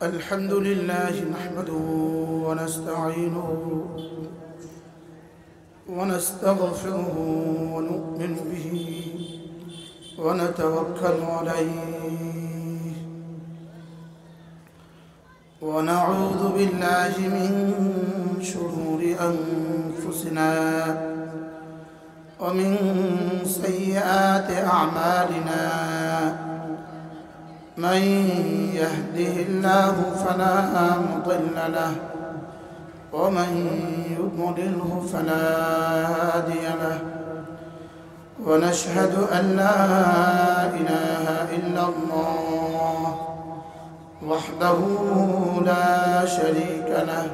الحمد لله نحمده ونستعينه ونستغفره ونؤمن به ونتوكل عليه ونعوذ بالله من شرور أنفسنا ومن سيئات أعمالنا من يهده الله فلا مضل له ومن يضلله فلا هادي له ونشهد أن لا إله إلا الله وحده لا شريك له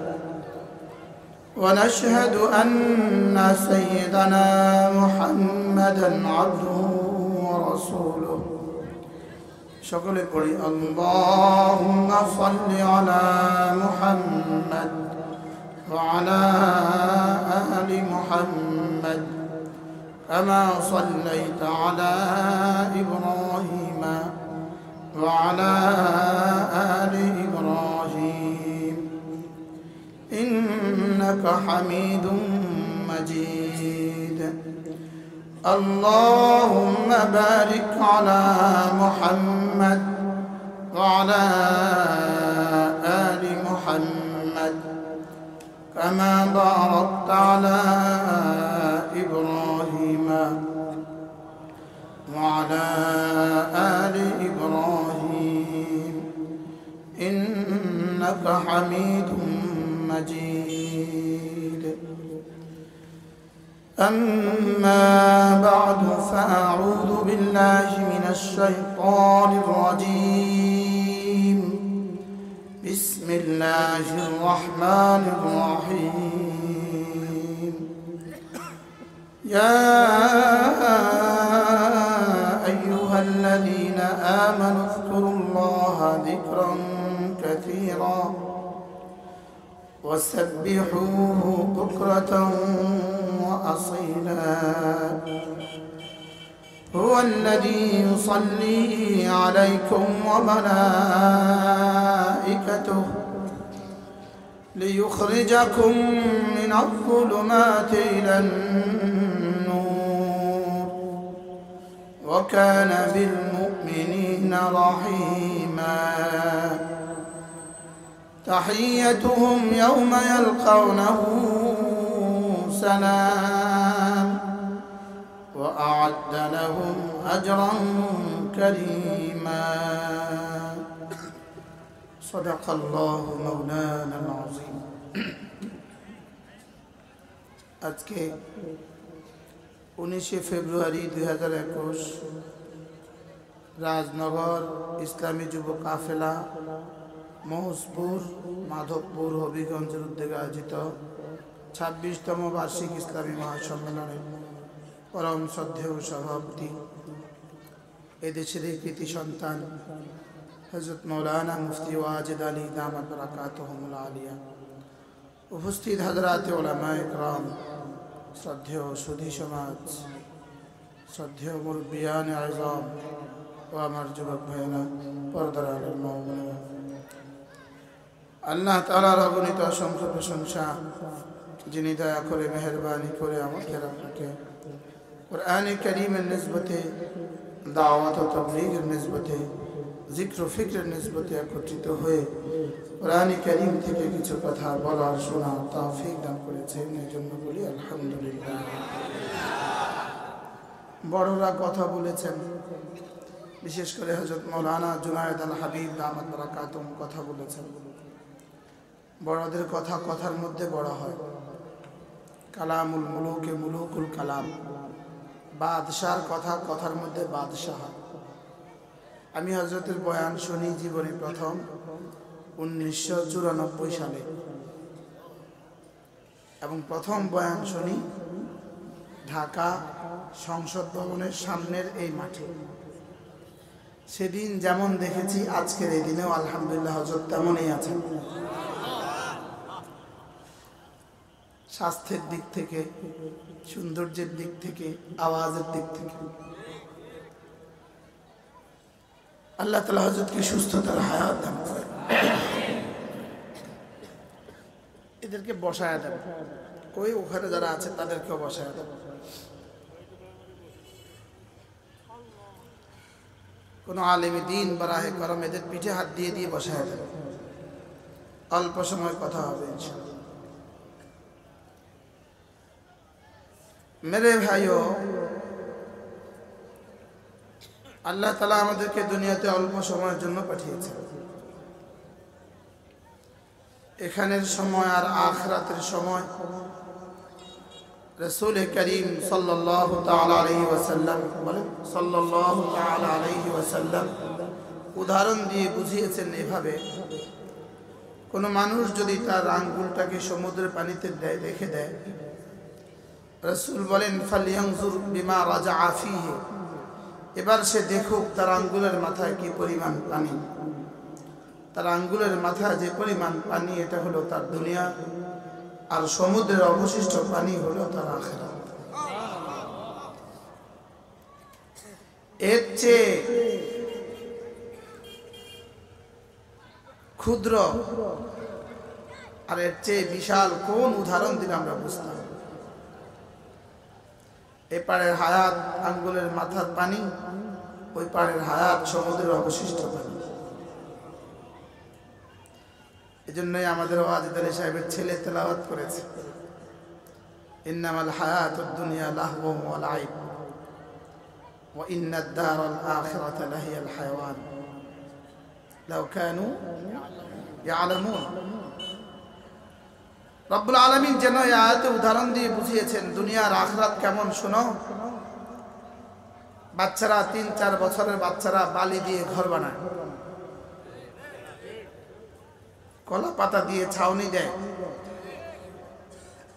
ونشهد أن سيدنا محمدا عبده ورسوله شكرا لك اللهم صل على محمد وعلى آل محمد كما صليت على إبراهيم وعلى آل إبراهيم إنك حميد مجيد اللهم بارك على محمد وعلى آل محمد كما باركت على إبراهيم وعلى آل إبراهيم إنك حميد مجيد أما بعد فأعوذ بالله من الشيطان الرجيم بسم الله الرحمن الرحيم يا أيها الذين آمنوا اذكروا الله ذكرا كثيرا وسبحوه بكرة وأصيلا هو الذي يصلي عليكم وملائكته ليخرجكم من الظلمات إلى النور وكان بالمؤمنين رحيما تحيتهم يوم يلقونه سلام وأعد لهم أجرا كريما صدق الله مولانا العظيم আজকে 19 ফেব্রুয়ারি 2021 রাজনগর ইসলামী যুব কাফেলা মহসপুর মাধবপুর হবিগঞ্জের উদ্যোগে আয়োজিত 26তম বার্ষিক ইসলামী মহাসম্মেলনের পরম শ্রদ্ধেয় সভাপতি এদেশের কৃতি সন্তান হযরত মাওলানা মুফতি ওয়াজেদ আলী দামাত বারাকাতুহুল আলিয়া উপস্থিত হযরত উলামায়ে ইকরাম শ্রদ্ধেয় সুধী সমাজ শ্রদ্ধেয় মুরব্বিয়ান আযম ও আমার যুবক ভাইরা পর্দার আড়ালের মা ও বোনেরা আল্লাহ তাআলার অগণিত অসংখ্য প্রশংসা যিনি দয়া করে মেহেরবানি করে আমাকে আপনাকে কুরআন কারীমের নিসবতে দাওয়াত ও তাবলীগের নিসবতে জিক্র ও ফিকরের নিসবতে একত্রিত হয়ে কুরআন কারীম থেকে কিছু কথা বলার শোনার তৌফিক দান করেছেন এই জন্য বলি আলহামদুলিল্লাহ। বড়রা কথা বলেছেন, বিশেষ করে হযরত মাওলানা জুনায়েদ আল হাবিব দামাত বারাকাতুহুম কথা বলেছেন। বড়দের কথা কথার মধ্যে বড় হয়, কালামুল মুলুকে মুলুকুল কালাম, বাদশার কথা কথার মধ্যে বাদশাহ। আমি হযরতের বয়ান শুনি জীবনে প্রথম 1994 সালে এবং প্রথম বয়ান শুনি ঢাকা সংসদ ভবনের সামনের এই মাঠে। সেদিন যেমন দেখেছি আজকের এই দিনেও আলহামদুলিল্লাহ হযরত তেমনই আছেন। স্বাস্থ্যের দিক থেকে, সৌন্দর্যের দিক থেকে, আওয়াজের দিক থেকে আল্লাহ তাআলা হযরতকে সুস্থতার হায়াত দান করেন। এদেরকে বসায় দেন, ওই ওখানে যারা আছে তাদেরকেও বসায় দেন। কোনো আলেম দ্বীন বারাহে করম এদের পিঠে হাত দিয়ে দিয়ে বসায় দেন, অল্প সময় কথা হবে ইনশাআল্লাহ। মেরে ভাইও, আল্লাহ তাআলা আমাদেরকে দুনিয়াতে অল্প সময়ের জন্য পাঠিয়েছেন। এখানের সময় আর আখিরাতের সময় রাসূল করিম সাল্লাল্লাহু তাআলা আলাইহি ওয়াসাল্লাম বলেন, সাল্লাল্লাহু তাআলা আলাইহি ওয়াসাল্লাম উদাহরণ দিয়ে বুঝিয়েছেন এভাবে, কোনো মানুষ যদি তার আঙ্গুলটাকে সমুদ্রের পানিতে রেখে দেয়, রাসূল বলেন ফালইয়ানজুর বিমা রাজাআ ফীহি, এবার সে দেখুক তার আঙ্গুলের মাথায় কি পরিমাণ পানি। তার আঙ্গুলের মাথায় যে পরিমাণ পানি, এটা হলো তার দুনিয়া, আর সমুদ্রের অবশিষ্ট পানি হলো তার আখিরাত। এর চেয়ে ক্ষুদ্র আর এর চেয়ে বিশাল কোন উদাহরণ দিলে আমরা বুঝতাম? এ পারের হায়াত আঙ্গুলের মাথার পানি, ওই পারের হায়াত সমুদ্রের অবশিষ্ট পানি। এজন্যই আমাদের ওয়াজিদ আলী সাহেবের ছেলে তেলাওয়াত করেছে, ইন্নামাল হায়াতুদ দুনিয়া লাহওয়ুন ওয়া লাইব ওয়া ইন্নাদ দারাল আখিরাতা লাহিয়াল হায়াওয়ান লাউ কানু ইয়ালামুন। রব্বুল আলামিন যেন এই আয়াতে উদাহরণ দিয়ে বুঝিয়েছেন দুনিয়ার আখিরাত কেমন। শোনো, বাচ্চারা 3-4 বছরের বাচ্চারা বালি দিয়ে ঘর বানায়, কলা পাতা দিয়ে ছাউনি দেয়,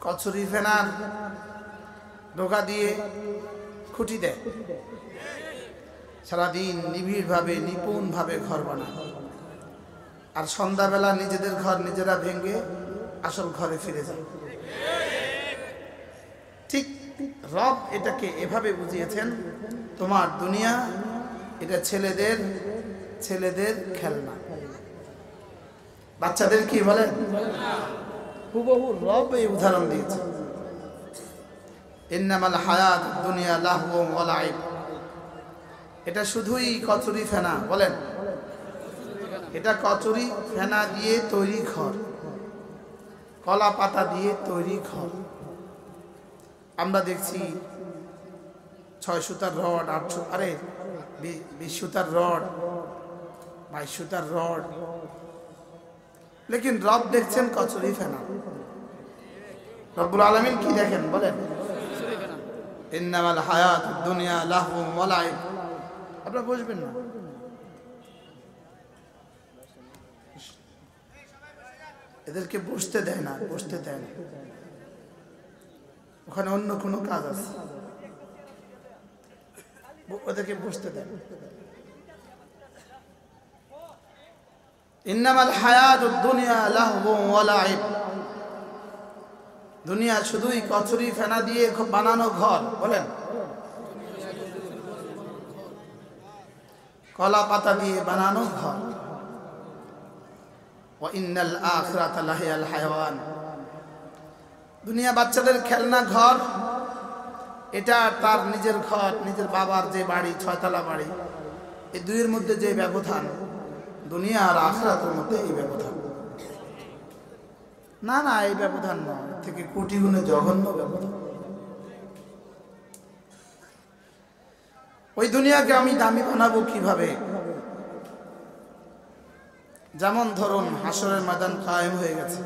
কচুরি ফেনার ডোকা দিয়ে খুঁটি দেয়, সারাদিন নিবিড়ভাবে নিপুণভাবে ঘর বানায়, আর সন্ধ্যাবেলা নিজেদের ঘর নিজেরা ভেঙে আসল ঘরে ফিরে যায়। ঠিক রব এটাকে এভাবে বুঝিয়েছেন, তোমার দুনিয়া এটা ছেলেদের খেলনা। বাচ্চাদের কি বলেন? হুবহু রব এই উদাহরণ দিয়েছে, ইন্নামাল হায়াতুদ দুনিয়া লাহওয়ুন ওয়া লাইব। এটা শুধুই কচুরি ফেনা, বলেন, এটা কচুরি ফেনা দিয়ে তৈরি ঘর, কলা পাতা দিয়ে তৈরি ঘর। আমরা দেখছি 6 সুতার রড, 20 সুতার রড, 22 সুতার রড, লেকিন রব দেখছেন কচুরি ফেনা। রব্বুল আলামিন কি দেখেন বলেন? ইন্নামাল হায়াতুদ দুনিয়া লাহওয়ুন ওয়া লাইব। আপনারা বুঝবেন না, এদেরকে বসতে দেয় না, ওখানে অন্য কোনো কাজ আছে, ওদেরকে বসতে দেয়। ইন্নামাল হায়াতুদ দুনিয়া লাহওয়ুন ওয়া লাইব। দুনিয়া শুধুই কচুরি ফেনা দিয়ে বানানো ঘর, বলেন, কলা পাতা দিয়ে বানানো ঘর। ওয়া ইন্নাল আখিরাতা লাহিয়াল হায়াওয়ান। দুনিয়া বাচ্চাদের খেলনা ঘর, এটা তার নিজের ঘর, নিজের বাবার যে বাড়ি, 6 তলা বাড়ি, এই দুইয়ের মধ্যে যে ব্যবধান, দুনিয়া আর আখিরাতের মধ্যে এই ব্যবধান না, এই ব্যবধান নয়, থেকে কোটি গুণে জঘন্য ব্যবধান। ওই দুনিয়াকে আমি দামি বানাবো কিভাবে? যেমন ধরুন হাসরের ময়দান কায়েম হয়ে গেছে,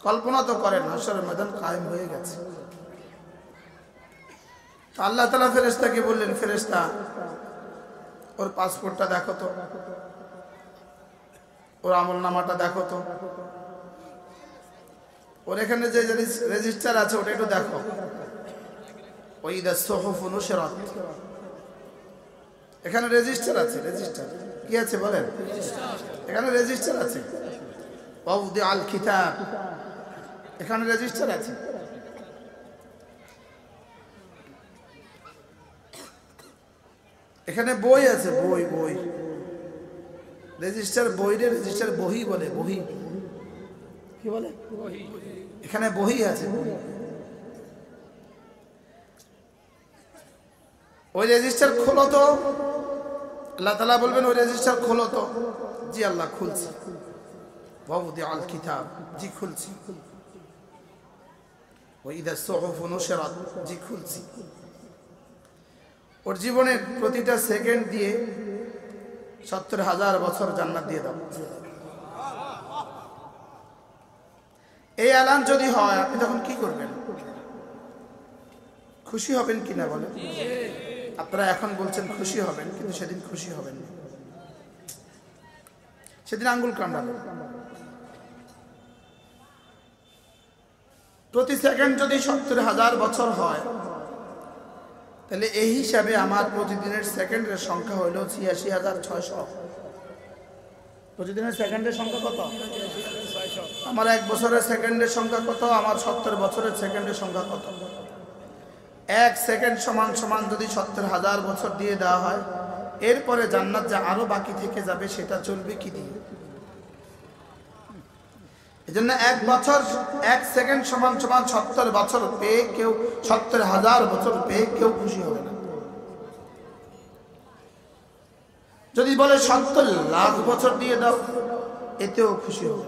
কল্পনা তো করেন হাসরের ময়দান কায়েম হয়ে গেছে। তো আল্লাহ তাআলা ফেরেশতাকে বললেন, ফেরেশতা ওর পাসপোর্টটা দেখো তো, ওর আমলনামাটা দেখো তো, ওর এখানে যে রেজিস্টার আছে ওটা একটু দেখো। ওয়াইদা সুহুফু নুশিরাত, এখানে রেজিস্টার আছে, রেজিস্টার কি আছে বলেন? এখানে রেজিস্টার আছে। ওয়াউদিআল কিতাব, এখানে রেজিস্টার আছে। এখানে বই আছে, বই রেজিস্টার, বইরে রেজিস্টার বহি বলে, বহি কি বলে? এখানে বহি আছে। ওই রেজিস্টার খোলো তো। আল্লাহ তাআলা বলবেন ওই রেজিস্টার খোলো তো। জি আল্লাহ খুলছি। ওয়াউদি আল কিতাব, জি খুলছি। ওয়াইদা সুহুফু নুশিরাত, জি খুলছি। ওর জীবনের প্রতিটা সেকেন্ড দিয়ে ৭০,০০০ বছর জান্নাত দিয়ে দাও। এই এলান যদি হয় আপনি তখন কি করবেন? খুশি হবেন কিনা বলেন? আপনারা এখন বলছেন খুশি হবেন, কিন্তু সেদিন খুশি হবেন না। সেদিন আঙ্গুল কামড়াবেন। প্রতি সেকেন্ড যদি ৭০,০০০ বছর হয়, তাহলে এই হিসাবে আমার প্রতিদিনের সেকেন্ডের সংখ্যা হইল ৮৬,৬০০। প্রতিদিনের সেকেন্ডের সংখ্যা কত? আমার ১ বছরের সেকেন্ডের সংখ্যা কত? আমার ৭০ বছরের সেকেন্ডের সংখ্যা কত? ১ সেকেন্ড সমান সমান যদি ৭০,০০০ বছর দিয়ে দেওয়া হয়, এরপরে জান্নাত যা আরো বাকি থেকে যাবে সেটা চলবে কি দিয়ে? এজন্য ১ বছর ১ সেকেন্ড সমান সমান ৭০ বছর পেয়ে কেউ ৭০,০০০ বছর পেয়ে কেউ খুশি হবে না। যদি বলে ৭০ লাখ বছর দিয়ে দাও, এতেও খুশি হবে।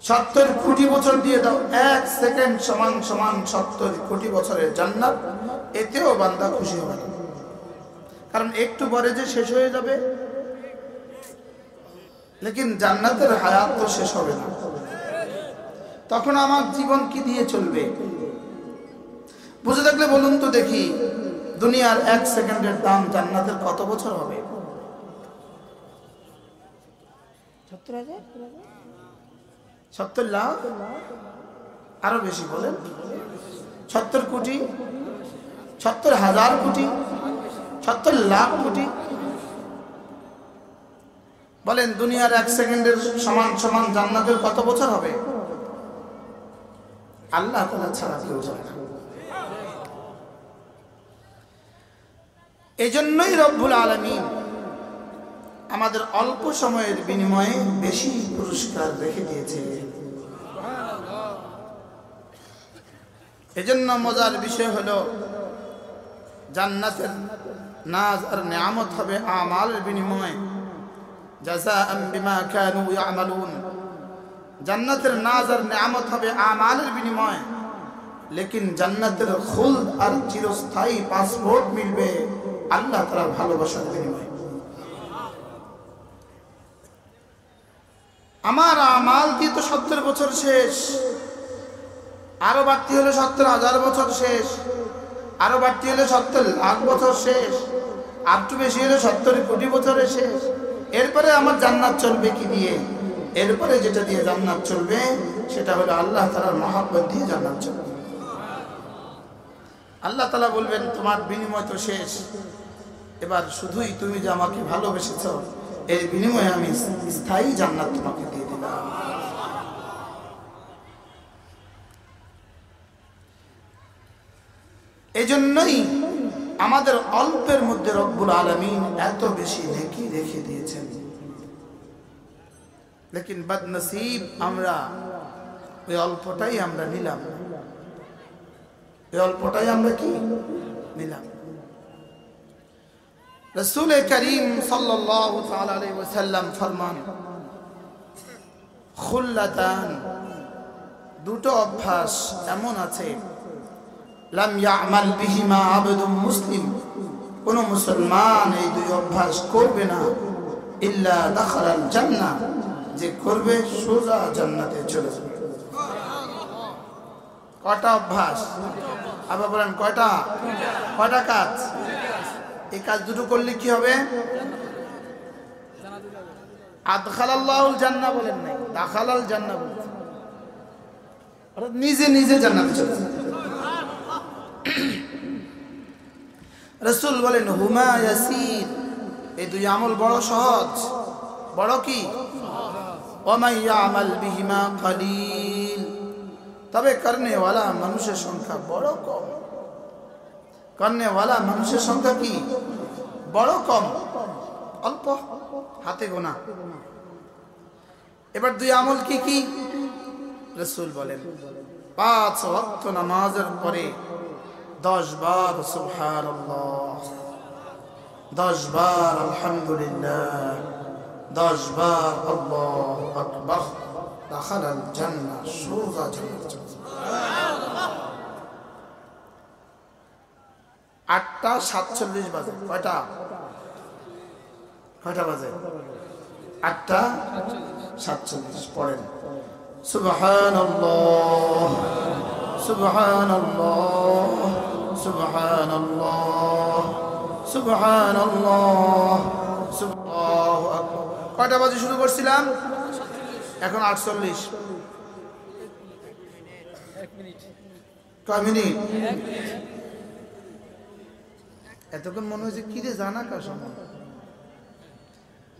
৭০ কোটি বছর দিয়ে দাও, ১ সেকেন্ড সমান সমান ৭০ কোটি বছরের জান্নাত, এতেও বান্দা খুশি হবে না। কারণ একটু পরে যে শেষ হয়ে যাবে, লেকিন জান্নাতের হায়াত তো শেষ হবে না। তখন আমার জীবন কি দিয়ে চলবে? বুঝে থাকলে বলুন তো দেখি, দুনিয়ার ১ সেকেন্ডের দাম জান্নাতের কত বছর হবে? ৭০,০০০, ৭০ লাখ, আরো বেশি বলেন। ৭০ কোটি, ৭০,০০০ কোটি, ৭০ লাখ কোটি। বলেন দুনিয়ার ১ সেকেন্ডের সমান সমান জান্নাতের কত বছর হবে? আল্লাহ তাআলা ছাড়া কেউ জানে না। এজন্যই রব্বুল আলামিন আমাদের অল্প সময়ের বিনিময়ে বেশি পুরস্কার রেখে দিয়েছে। এজন্য মজার বিষয় হলো, জান্নাতের নাজ আর নিয়ামত হবে আমালের বিনিময়ে। জাযাআন বিমা কানু ইয়ামালুন। জান্নাতের নাজ আর নিয়ামত হবে আমালের বিনিময়ে, লেকিন জান্নাতের খুলদ আর চিরস্থায়ী পাসপোর্ট মিলবে আল্লাহ তাআলার ভালোবাসার বিনিময়ে। আমার আমাল দিয়ে তো ৭০ বছর শেষ, আরো বাড়তি হলে ৭০,০০০ বছর শেষ, আরো বাড়তি হলে ৭০ লাখ বছর শেষ, আর একটু বেশি হলে ৭০ কোটি বছরের শেষ। এরপরে আমার জান্নাত চলবে কি দিয়ে? এরপরে যেটা দিয়ে জান্নাত চলবে সেটা হলো আল্লাহ তাআলার মহব্বত দিয়ে জান্নাত চলবে। আল্লাহ তাআলা বলবেন তোমার বিনিময় তো শেষ, এবার শুধুই তুমি যে আমাকে ভালোবেসেছ, এর বিনিময়ে আমি স্থায়ী জান্নাত তোমাকে দিয়ে দিলাম। এজন্যই আমাদের অল্পের মধ্যে রব্বুল আলামিন এত বেশি নেকি রেখে দিয়েছেন। লেকিন বদনসিব আমরা ওই অল্পটাই আমরা নিলাম, ওই অল্পটাই আমরা কি নিলাম। রাসূল করিম সাল্লাল্লাহু তাআলা আলাইহি ওয়াসাল্লাম ফরমান, খুল্লাতান, দুটো অভ্যাস এমন আছে, লাম ইয়ামাল বিহিমা আবদুম মুসলিম, কোন মুসলমান এই দুই অভ্যাস করবে না, ইল্লা দাখালাল জান্নাহ, যে করবে সোজা জান্নাতে চলে যাবে। কয়টা অভ্যাস? আবার বলেন কয়টা? কয়টা কাজ? এই কাজ দুটো করলে কি হবে? আদখালাল্লাহুল জান্নাহ বলেন নাই, দাখালাল জান্নাহ বলেন। অর্থাৎ নিজে নিজে জান্নাতে চলে যাবে। রাসূল বলেন হুমা ইয়াসির, এই দুই আমল বড় সহজ। বড় কি? ওয়া মান ইয়ামাল বিহিমা কালিল, তবে করনেওয়ালা মানুষের সংখ্যা বড় কম। করনেওয়ালা মানুষের সংখ্যা কি? বড় কম, অল্প, হাতে গোনা। এবার দুই আমল কি কি? রাসূল বলেন 5 ওয়াক্ত নামাজের পরে 10 বার সুবহানাল্লাহ, 10 বার আলহামদুলিল্লাহ, 10 বার আল্লাহু আকবার, দাখালাল জান্নাহ, সোজা জান্নাতে। 8:47 বাজে। কয়টা বাজে? 8:47। পড়েন সুবহানাল্লাহ সুবহানাল্লাহ সুবহানাল্লাহ সুবহানাল্লাহ আল্লাহু আকবার। কয়টা বাজে শুরু করছিলাম? এখন 48। কয় মিনিট? এতক্ষণ মনে হয়েছে কি রে জানা কার সময়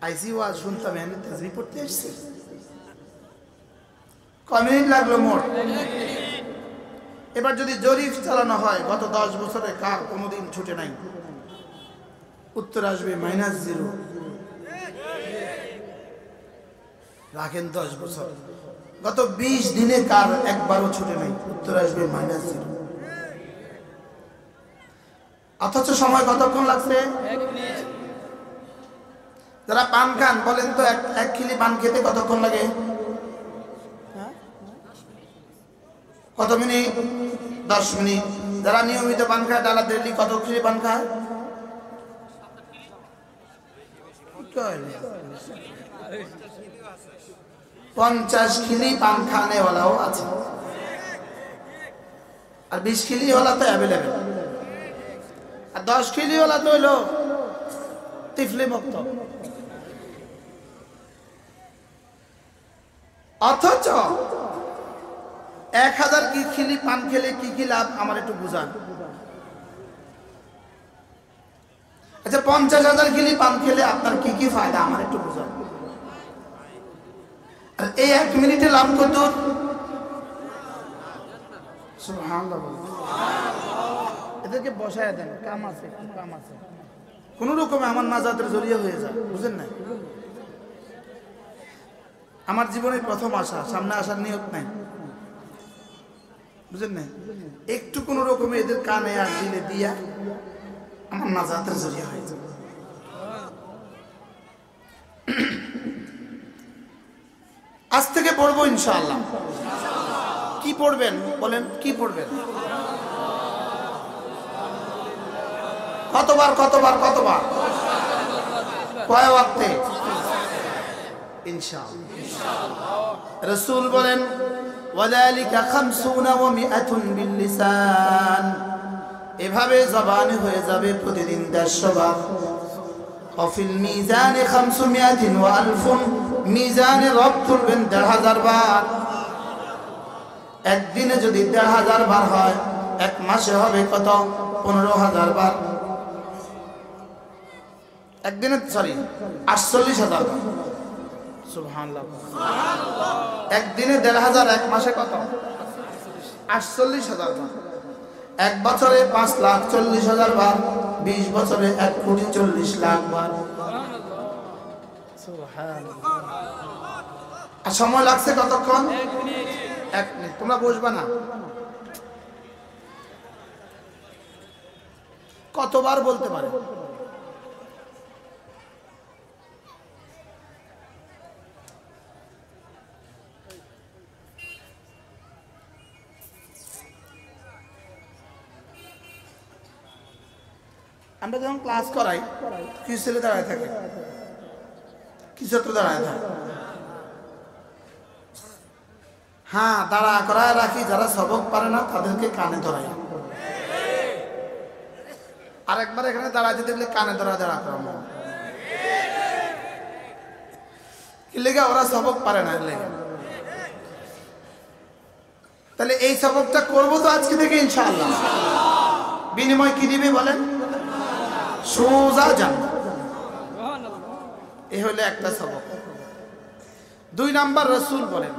আইসি ওয়াজ শুনতাম, এনে তাজবীহ পড়তে আসছে। কয় মিনিট লাগলো মোট? এবার যদি জরিপ চালানো হয় গত 10 বছরে কার কোনোদিন ছুটে নাই, উত্তর আসবে -0। রাখেন 10 বছর। গত 20 দিনে কার একবারও ছুটে নাই, উত্তর আসবে -0। অথচ সময় কতক্ষণ লাগছে? 1 মিনিট। যারা পান খান বলেন তো, এক খিলি পান খেতে কতক্ষণ লাগে? কত মিনিট? 10 মিনিট। যারা নিয়মিত পান খায়, ডালা ডেলি কত খিলি পান খায়? 50 খিলি পান খানেওয়ালাও আছে, আর 20 খিলি ওয়ালা তো অ্যাভেলেবেল, আর 10 খিলি ওয়ালা তো হইলো তিফলি মুক্ত। অথচ 1000 খিলি পান খেলে কি কি লাভ আমার একটু বুঝান। আচ্ছা 50,000 খিলি পান খেলে আপনার কি কি ফায়দা আমার একটু বুঝান। আর এই 1 মিনিটে লাভ কত? সুবহানাল্লাহ। এদেরকে বসায় দেন, কাম আছে, কাম আছে, কোন রকমে আমার নাজাতের জরিয়া হয়ে যায়, বুঝেন না? আমার জীবনের প্রথম আশা, সামনে আসার নিয়ত নাই, বুঝেন না? একটু কোন রকমে এদের কানে আর দিলে দিয়া আমার নাজাতের জরিয়া হয়ে যায়। আজ থেকে পড়বো ইনশাআল্লাহ। কি পড়বেন বলেন? কি পড়বেন? কতবার কতবার কতবার? কয় ওয়াক্তে? ইনশাআল্লাহ। রাসূল বলেন ওয়ালালিকা 50 ওয়া 100 বিল লিসান, এভাবে জবানে হয়ে যাবে প্রতিদিন 150 বার। অফিল মিজানে 500 ওয়া 1000, মিজানে রব তুলবেন 1000 বার। একদিনে যদি 1000 বার হয়, এক মাসে হবে কত? 15000 বার। একদিনে 48,000 বার। সুবহানাল্লাহ। একদিনে 1500, এক মাসে কত? 48,000 বার। এক বছরে 5,40,000 বার, 20 বছরে 1,40,00,000 বার। আর সময় লাগছে কতক্ষণ? 1 মিনিট। 1 মিনিট। তোমরা বসবা না? কতবার বলতে পারে? আমরা যখন ক্লাস করাই, কিছু ছেলে দাঁড়ায় থাকে, কিছু ছাত্র দাঁড়ায় থাকে। হ্যাঁ, দাঁড়া করায় রাখি, যারা সবক পারে না তাদেরকে কানে ধরাই। আর একবার এখানে দাঁড়াইতে দেখলে কানে ধরা দাঁড়া করানো। কি লেগে? ওরা সবক পারে না লেগে। তাহলে এই সবকটা করবো তো আজকে থেকে ইনশাআল্লাহ। বিনিময় কি দিবে বলেন? সোজা জান্নাত। এই হলো একটা সবক। 2 নাম্বার, রাসূল বলেন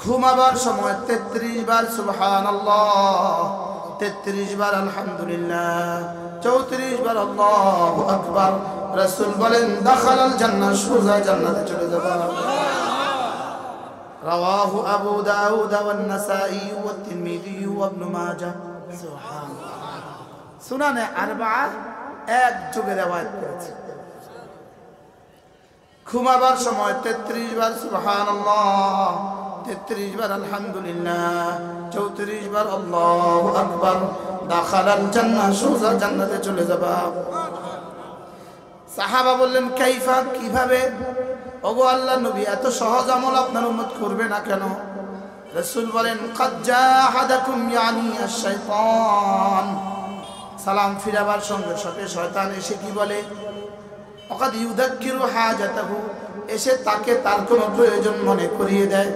ঘুমাবার সময় 33 বার সুবহানাল্লাহ, 33 বার আলহামদুলিল্লাহ, 34 বার আল্লাহু আকবার। রাসূল বলেন দাখালাল জান্নাহ, সোজা জান্নাতে চলে যাবে। রাওয়াহু আবু দাউদ ওয়ান নাসাই ওয়া তিরমিজি ওয়া ইবনে মাজাহ। সুবহানাল্লাহ। সুনানে আরবা এক যুগে রওয়ায়াত করেছে। ঘুমাবার সময় 33 বার সুবহানাল্লাহ, 33 বার আলহামদুলিল্লাহ, 34 বার আল্লাহু আকবার, দাখালাল জান্নাহ, সোজা জান্নাতে চলে যাবা। সাহাবা বললেন কাইফা, কিভাবে? ওগো আল্লাহর নবী, এত সহজ আমল আপনার উম্মত করবে না কেন? রাসূল বলেন কাদ জাহাদাকুম ইয়ানি আশ-শাইতান, সালাম ফিরাবার সঙ্গে সঙ্গে শয়তান এসে কি বলে? ওয়াকাদ ইউযাক্কিরু হাজাতাহু, এসে তাকে তার কোনো প্রয়োজন মনে করিয়ে দেয়।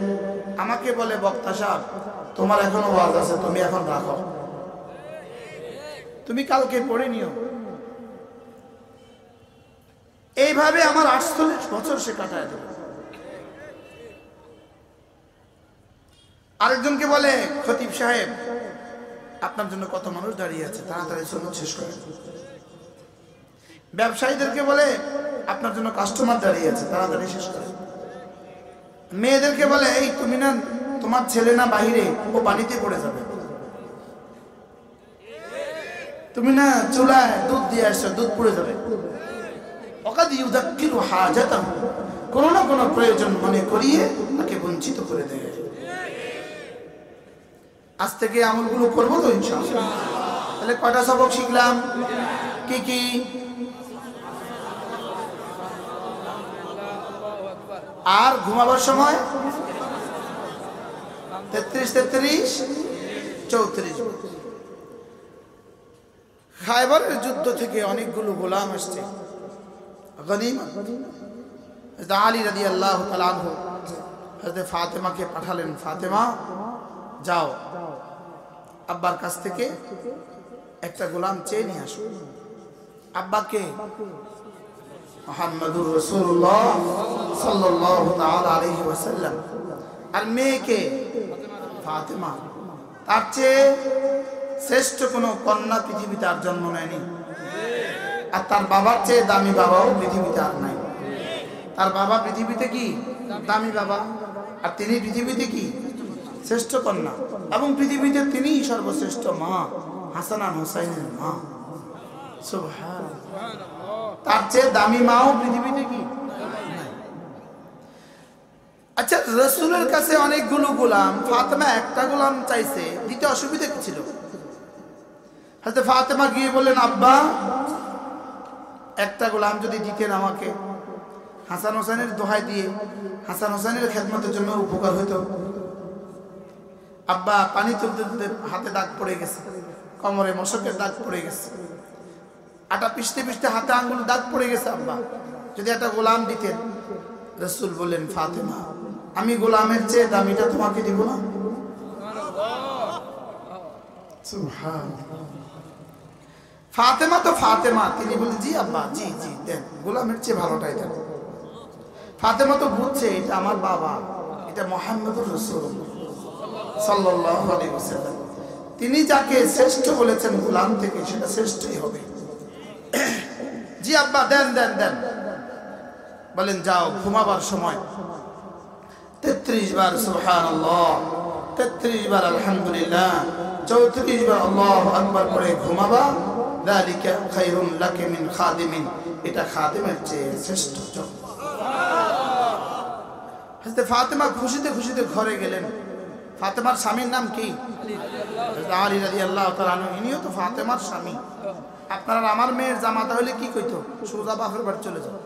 আমাকে বলে বক্তা সাহেব তোমার এখনো ওয়াজ আছে, তুমি এখন রাখো, তুমি কালকে পড়ে নিও। এইভাবে আমার 48 বছর সে কাটায় দিল। আরেকজনকে বলে খতিব সাহেব আপনার জন্য কত মানুষ দাঁড়িয়ে আছে, তাড়াতাড়ি সুন্নত শেষ করেন। ব্যবসায়ীদেরকে বলে আপনার জন্য কাস্টমার দাঁড়িয়ে আছে, তাড়াতাড়ি শেষ করেন। মেয়েদেরকে বলে এই তুমি না, তোমার ছেলে না বাহিরে, ও পানিতে পড়ে যাবে, তুমি না চুলায় দুধ দিয়ে আসছো, দুধ পড়ে যাবে। ওয়াকাদ ইউযাক্কিরু হাজাতাহু, কোনো না কোনো প্রয়োজন মনে করিয়ে তাকে বঞ্চিত করে দেয়। আজ থেকে আমলগুলো করবো তো ইনশাআল্লাহ। তাহলে কয়টা সবক শিখলাম? কি কি? আর ঘুমাবার সময় 33, 33, 34। খায়বরের যুদ্ধ থেকে অনেকগুলো গোলাম আসছে, গনিমত। হযরত আলী রাদিয়াল্লাহু তাআলা আনহু হযরত ফাতেমাকে পাঠালেন, ফাতেমা যাও আব্বার কাছ থেকে একটা গোলাম চেয়ে নিয়ে আসো। আব্বাকে মুহাম্মদুর রাসূলুল্লাহ সাল্লাল্লাহু তাআলা আলাইহি ওয়াসাল্লাম। আর মেয়েকে ফাতেমা। তার চেয়ে শ্রেষ্ঠ কোনো কন্যা পৃথিবীতে আর জন্ম নেয়নি। আর তার বাবার চেয়ে দামি বাবাও পৃথিবীতে আর নাই। তার বাবা পৃথিবীতে কি দামি বাবা, আর তিনি পৃথিবীতে কি শ্রেষ্ঠ কন্যা, এবং পৃথিবীতে তিনিই সর্বশ্রেষ্ঠ মা, হাসান হুসাইনের মা। সুবহানাল্লাহ। তার চেয়ে দামি মাও পৃথিবীতে কি। আচ্ছা, রাসূলের কাছে অনেকগুলো গোলাম, ফাতেমা একটা গোলাম চাইছে, দিতে অসুবিধা কি ছিল? হযরত ফাতেমা গিয়ে বললেন আব্বা একটা গোলাম যদি দিতেন আমাকে, হাসান হোসেনের দোহাই দিয়ে হাসান হোসেনের খেদমতের জন্য উপকার হইতো। আব্বা পানি তুলতে তুলতে হাতে দাগ পড়ে গেছে, কোমরে মশকের দাগ পড়ে গেছে, আটা পিষতে পিষতে হাতে আঙ্গুল দাগ পড়ে গেছে। আব্বা যদি একটা গোলাম দিতেন। রাসূল বললেন ফাতেমা আমি গোলামের চেয়ে দামিটা তোমাকে দিব না। সুবহানাল্লাহ। ফাতেমা তো ফাতেমা, তিনি বলেন জি আব্বা, জি জি দেন, গোলামের চেয়ে ভালোটাই দেন। ফাতেমা তো বুঝছে এটা আমার বাবা, এটা মুহাম্মদুর রাসূলুল্লাহ সাল্লাল্লাহু আলাইহি ওয়াসাল্লাম, তিনি যাকে শ্রেষ্ঠ বলেছেন গোলাম থেকে, সেটা শ্রেষ্ঠই হবে। জি আব্বা দেন দেন দেন। বলেন যাও ঘুমাবার সময় 33 বার সুবহানাল্লাহ, 33 বার আলহামদুলিল্লাহ, 34 বার আল্লাহু আকবার করে ঘুমাবা। যালিকা খায়রুন লাকি মিন খাদিমিন, এটা খাদিমের চেয়ে শ্রেষ্ঠ। হযরত ফাতেমা খুশিতে খুশিতে ঘরে গেলেন। ফাতেমার স্বামীর নাম কি? আলী রাদিয়াল্লাহু তাআলা আনহু। ইনিও তো ফাতেমার স্বামী। আপনারা আমার মেয়ের জামাতা হলে কি কইতো? সোজা বাপের বাড়ি চলে যাও।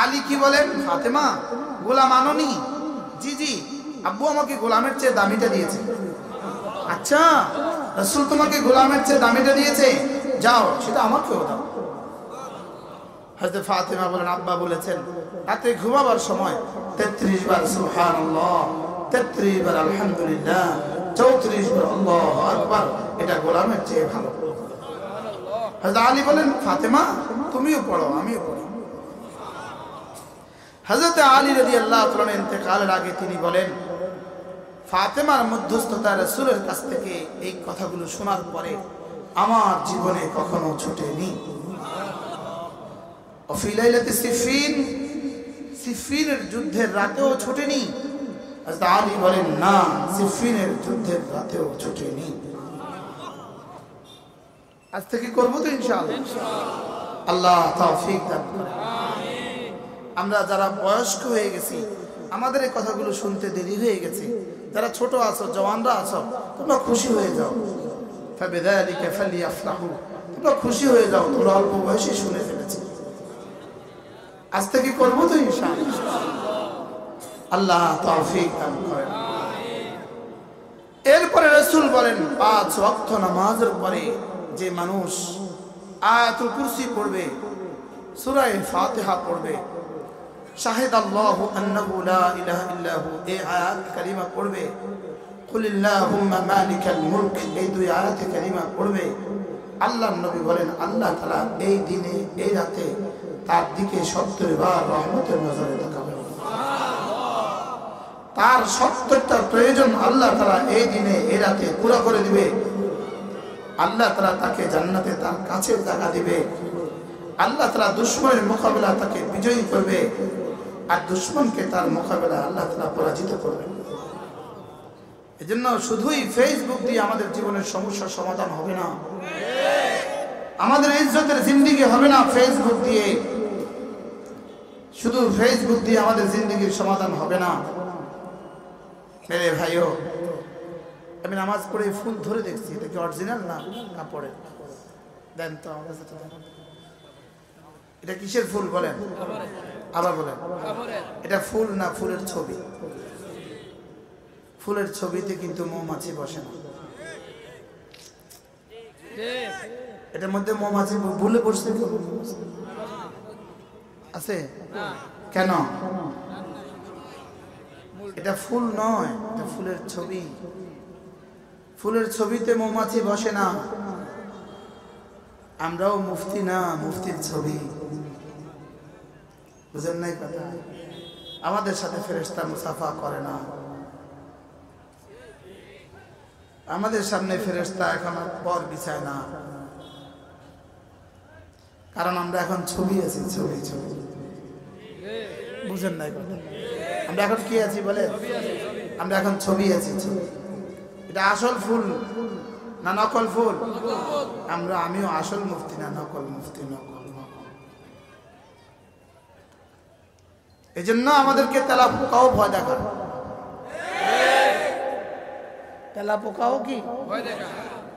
আলী কি বলেন? ফাতেমা গোলাম আনোনি? জি জি, আব্বু আমাকে গোলামের চেয়ে দামিটা দিয়েছে। আচ্ছা, রাসূল তোমাকে গোলামের চেয়ে দামিটা দিয়েছে, যাও সেটা আমাকেও দাও। হযরত ফাতেমা বলেন আব্বা বলেছেন রাতে ঘুমাবার সময় 33 বার সুবহানাল্লাহ, 33 বার আলহামদুলিল্লাহ, 34 বার আল্লাহু আকবার, এটা গোলামের চেয়ে ভালো। হযরত আলী বলেন ফাতেমা তুমিও পড়ো, আমিও পড়ি। হযরত আলী রাদিয়াল্লাহু তাআলা ইন্তেকালের আগে তিনি বলেন ফাতেমার মধ্যস্থতা রাসূলের কাছ থেকে এই কথাগুলো শোনার পরে আমার জীবনে কখনো ছুটেনি। ফি লাইলাতি সিফিন, সিফিনের যুদ্ধের রাতেও ছুটেনি? হযরত আলী বলেন না, সিফিনের যুদ্ধের রাতেও ছুটেনি। আজ থেকে করবো তো ইনশাআল্লাহ। আল্লাহ তৌফিক দান করেন। আমরা যারা বয়স্ক হয়ে গেছি, আমাদের এই কথাগুলো শুনতে দেরি হয়ে গেছে। যারা ছোট আছো, জওয়ানরা আছো, তোমরা খুশি হয়ে যাও। ফাবিযালিকা ফালইফরাহু, তোমরা খুশি হয়ে যাও, তোমরা অল্প বয়সে শুনে ফেলেছো। আজ থেকে করবো তো ইনশাআল্লাহ। আল্লাহ তৌফিক দান করেন। এরপরে রাসূল বলেন 5 ওয়াক্ত নামাজের পরে যে মানুষ আয়াতুল কুরসি পড়বে, সূরা ফাতিহা পড়বে, শাহিদাল্লাহু আন্নাহু লা ইলাহা ইল্লাহু, এই আয়াত কারিমা পড়বে, কুলিল্লাহুম্মা মালিকাল মুলক, এই দুই আয়াত কারিমা পড়বে, আল্লাহর নবী বলেন আল্লাহ তাআলা এই দিনে এই রাতে তার দিকে 70 বার রহমতের নজরে তাকাবেন। তার 70টা প্রয়োজন আল্লাহ তাআলা এই দিনে এই রাতে পুরো করে দিবে। আল্লাহ তাআলা তাকে জান্নাতে তার কাছে জায়গা দিবে। আল্লাহ তাআলা দুশমনের মোকাবেলা তাকে বিজয়ী করবে, আর দুশমনকে তার মোকাবেলা আল্লাহ তাআলা পরাজিত করবে। এজন্য শুধুই ফেসবুক দিয়ে আমাদের জীবনের সমস্যার সমাধান হবে না, আমাদের ইজ্জতের জিন্দেগি হবে না ফেসবুক দিয়ে। শুধু ফেসবুক দিয়ে আমাদের জিন্দেগির সমাধান হবে না। মেরে ভাইও, আমি নামাজ পড়ে ফুল ধরে দেখছি, এটা কি অরিজিনাল না কাপড়ের? দেন তো আমার কাছে, এটা কিসের ফুল বলেন? আবার বলেন, এটা ফুল না ফুলের ছবি? ফুলের ছবিতে কিন্তু মৌমাছি বসে না। এটার মধ্যে মৌমাছি ভুলে বসছে আছে কেন? এটা ফুল নয়, এটা ফুলের ছবি। ফুলের ছবিতে মৌমাছি বসে না। আমরাও মুফতি না, মুফতির ছবি। বুঝেন নাই কথা? আমাদের সাথে ফেরেশতা মুসাফা করে না। আমাদের সামনে ফেরেশতা এখন পর বিছায় না, কারণ আমরা এখন ছবি আছি, ছবি ছবি। বুঝেন নাই কথা? আমরা এখন কি আছি বলে? আমরা এখন ছবি আছি, ছবি। এটা আসল ফুল না নকল ফুল? আমিও আসল মুফতি না নকল মুফতি? নকল। এই জন্য আমাদেরকে তেলা পোকাও ভয় দেখায়। তেলা পোকাও কি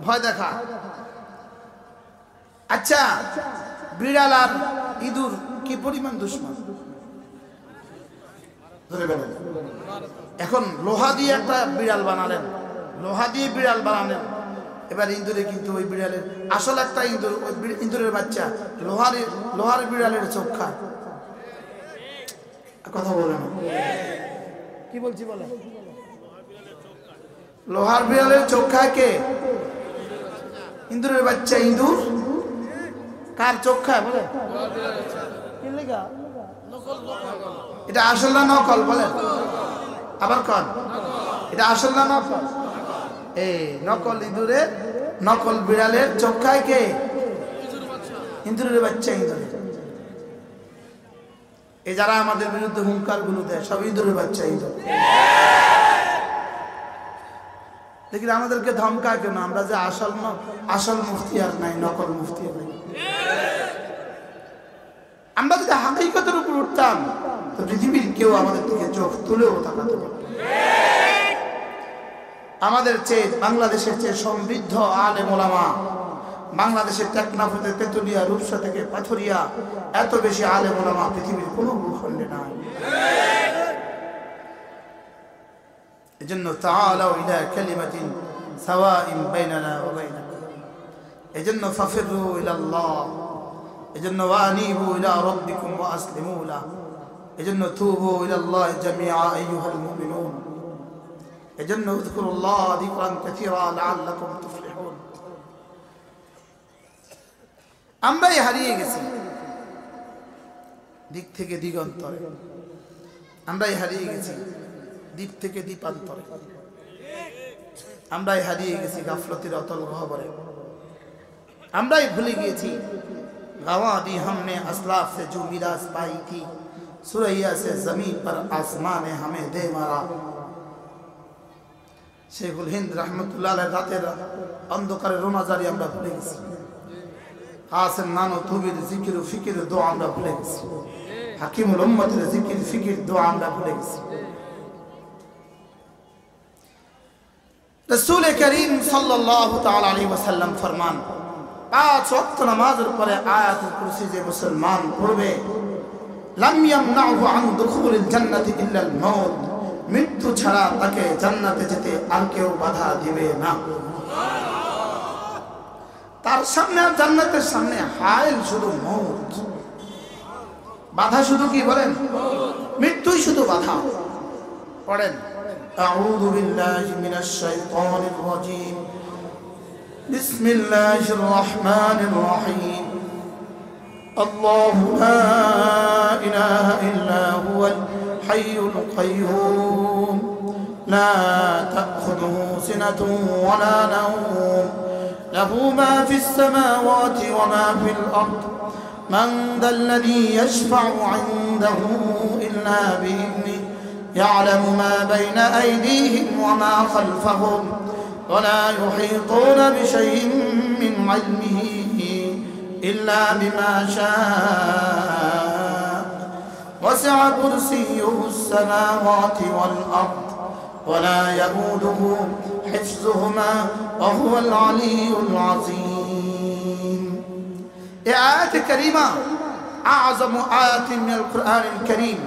ভয় দেখা? আচ্ছা, বিড়াল আর ইঁদুর কি পরিমাণ দুশ্মন ধরে বলেন। এখন লোহা দিয়ে একটা বিড়াল বানালেন, লোহা দিয়ে বিড়াল বানালেন, এবার ইঁদুরে কিন্তু ওই বিড়ালের আসল একটা ইঁদুর, ওই ইঁদুরের বাচ্চা লোহার বিড়ালের চোখ খায়। কথা বলে না, কি বলছি বলে? লোহার বিড়ালের চোখ খায় কে? ইঁদুরের বাচ্চা। ইঁদুর কার চোখ খায় বলে? এটা আসল না নকল বলে? আবার কন, এটা আসল না নকল? এই নকল ইঁদুরের, নকল বিড়ালের চোখ খায় কে? ইঁদুরের বাচ্চা। ইঁদুর এই যারা আমাদের বিরুদ্ধে হুঙ্কার গুলো দেয়, সব ইঁদুরের বাচ্চা। ইঁদুর দেখি আমাদেরকে ধমকায় কেন? আমরা যে আসল মুফতি আর নাই, নকল মুফতি আর নাই। আমরা যদি হাকিকতের উপর উঠতাম তো পৃথিবীর কেউ আমাদের দিকে চোখ তুলেও তাকাতে পারত। আমাদের চেয়ে, বাংলাদেশের চেয়ে সমৃদ্ধ আলেম ওলামা, বাংলাদেশের টেকনাফতে, তেতুলিয়া, রূপসা থেকে পাথরিয়া, এত বেশি আলেম ওলামা পৃথিবীর কোনো ভূখণ্ডে নাই। এজন্য তাআলাউ ইলা কালিমাতিন সাওয়াইন বাইনানা ওয়া বাইনাকুম, এজন্য ফাফিরু ইলাল্লাহ, এজন্য ওয়ানিবু ইলা রাব্বিকুম ওয়া আসলিমু লা, এজন্য তুবু ইলাল্লাহ জামিআ আইয়ুহাল মুমিনুন, এজন্য উযকুরুল্লাহ যিকরান কাসীরা লাআল্লাকুম তুফলিহুন। আমরাই হারিয়ে গেছি দিক থেকে দিগন্তরে, আমরাই হারিয়ে গেছি দ্বীপ থেকে দ্বীপান্তরে, আমরাই হারিয়ে গেছি গাফলতির অতল গহ্বরে। আমরাই ভুলে গিয়েছি গাওয়া দি हमने আসলাফ से जो मिराज पाई थी सूरह यासीन जमीन पर आसमान ने हमें दे मारा। शेखुल हिंद रहमतुल्लाह अलैह রাতের অন্ধকারে রোনাজারি আমরা ভুলে গেছি। কাসেম নানো তুবির জিকির ও ফিকির দোয়া আমরা ভুলে গেছি। হাকিমুল উম্মতের জিকির ফিকির দোয়া আমরা ভুলে গেছি। रसूल करीम सल्लल्लाहु ताला अलैहि वसल्लम फरमान 5 वक्त नमाजेर परे आयातुल कुरसी जे मुसलमान पढ़बे लम यमनाहु अन दुखुलिल जन्नति इल्ला अल मौत, मृत्यु छाड़ा ताके জান্নাতে যেতে আর কেউ বাধা দিবে না। তার সামনে আর জান্নাতের সামনে হাইল শুধু মউত, বাধা শুধু কি বলেন? মৃত্যুই শুধু বাধা। পড়েন أعوذ بالله من الشيطان الرجيم بسم الله الرحمن الرحيم الله لا إله إلا هو الحي القيوم لا تأخذه سنة ولا نوم له ما في السماوات وما في الأرض من ذا الذي يشفع عنده إلا بإذنه يعلم ما بين أيديهم وما خلفهم ولا يحيطون بشيء من علمه إلا بما شاء وسع كرسيه السماوات والأرض ولا يؤوده حفظهما وهو العلي العظيم. آيات كريمة أعظم آيات من القرآن الكريم.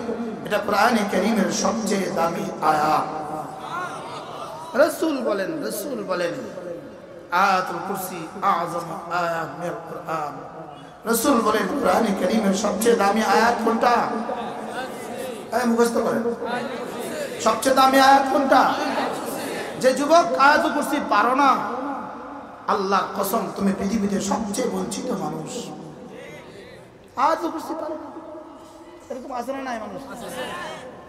এটা কোরআনে কারীমের সবচেয়ে দামি আয়াত। রাসূল বলেন আয়াতুল কুরসি আযম আয়াত মিনাল কুরআন। রাসূল বলেন কোরআনে কারীমের সবচেয়ে দামি আয়াত কোনটা? মুখস্থ করেন, সবচেয়ে দামি আয়াত কোনটা? যে যুবক আয়াতুল কুরসি পারো না, আল্লাহর কসম তুমি পৃথিবীতে সবচেয়ে বঞ্চিত মানুষ। আয়াতুল কুরসি পারো না, এরকম আছে না? নাই মানুষ,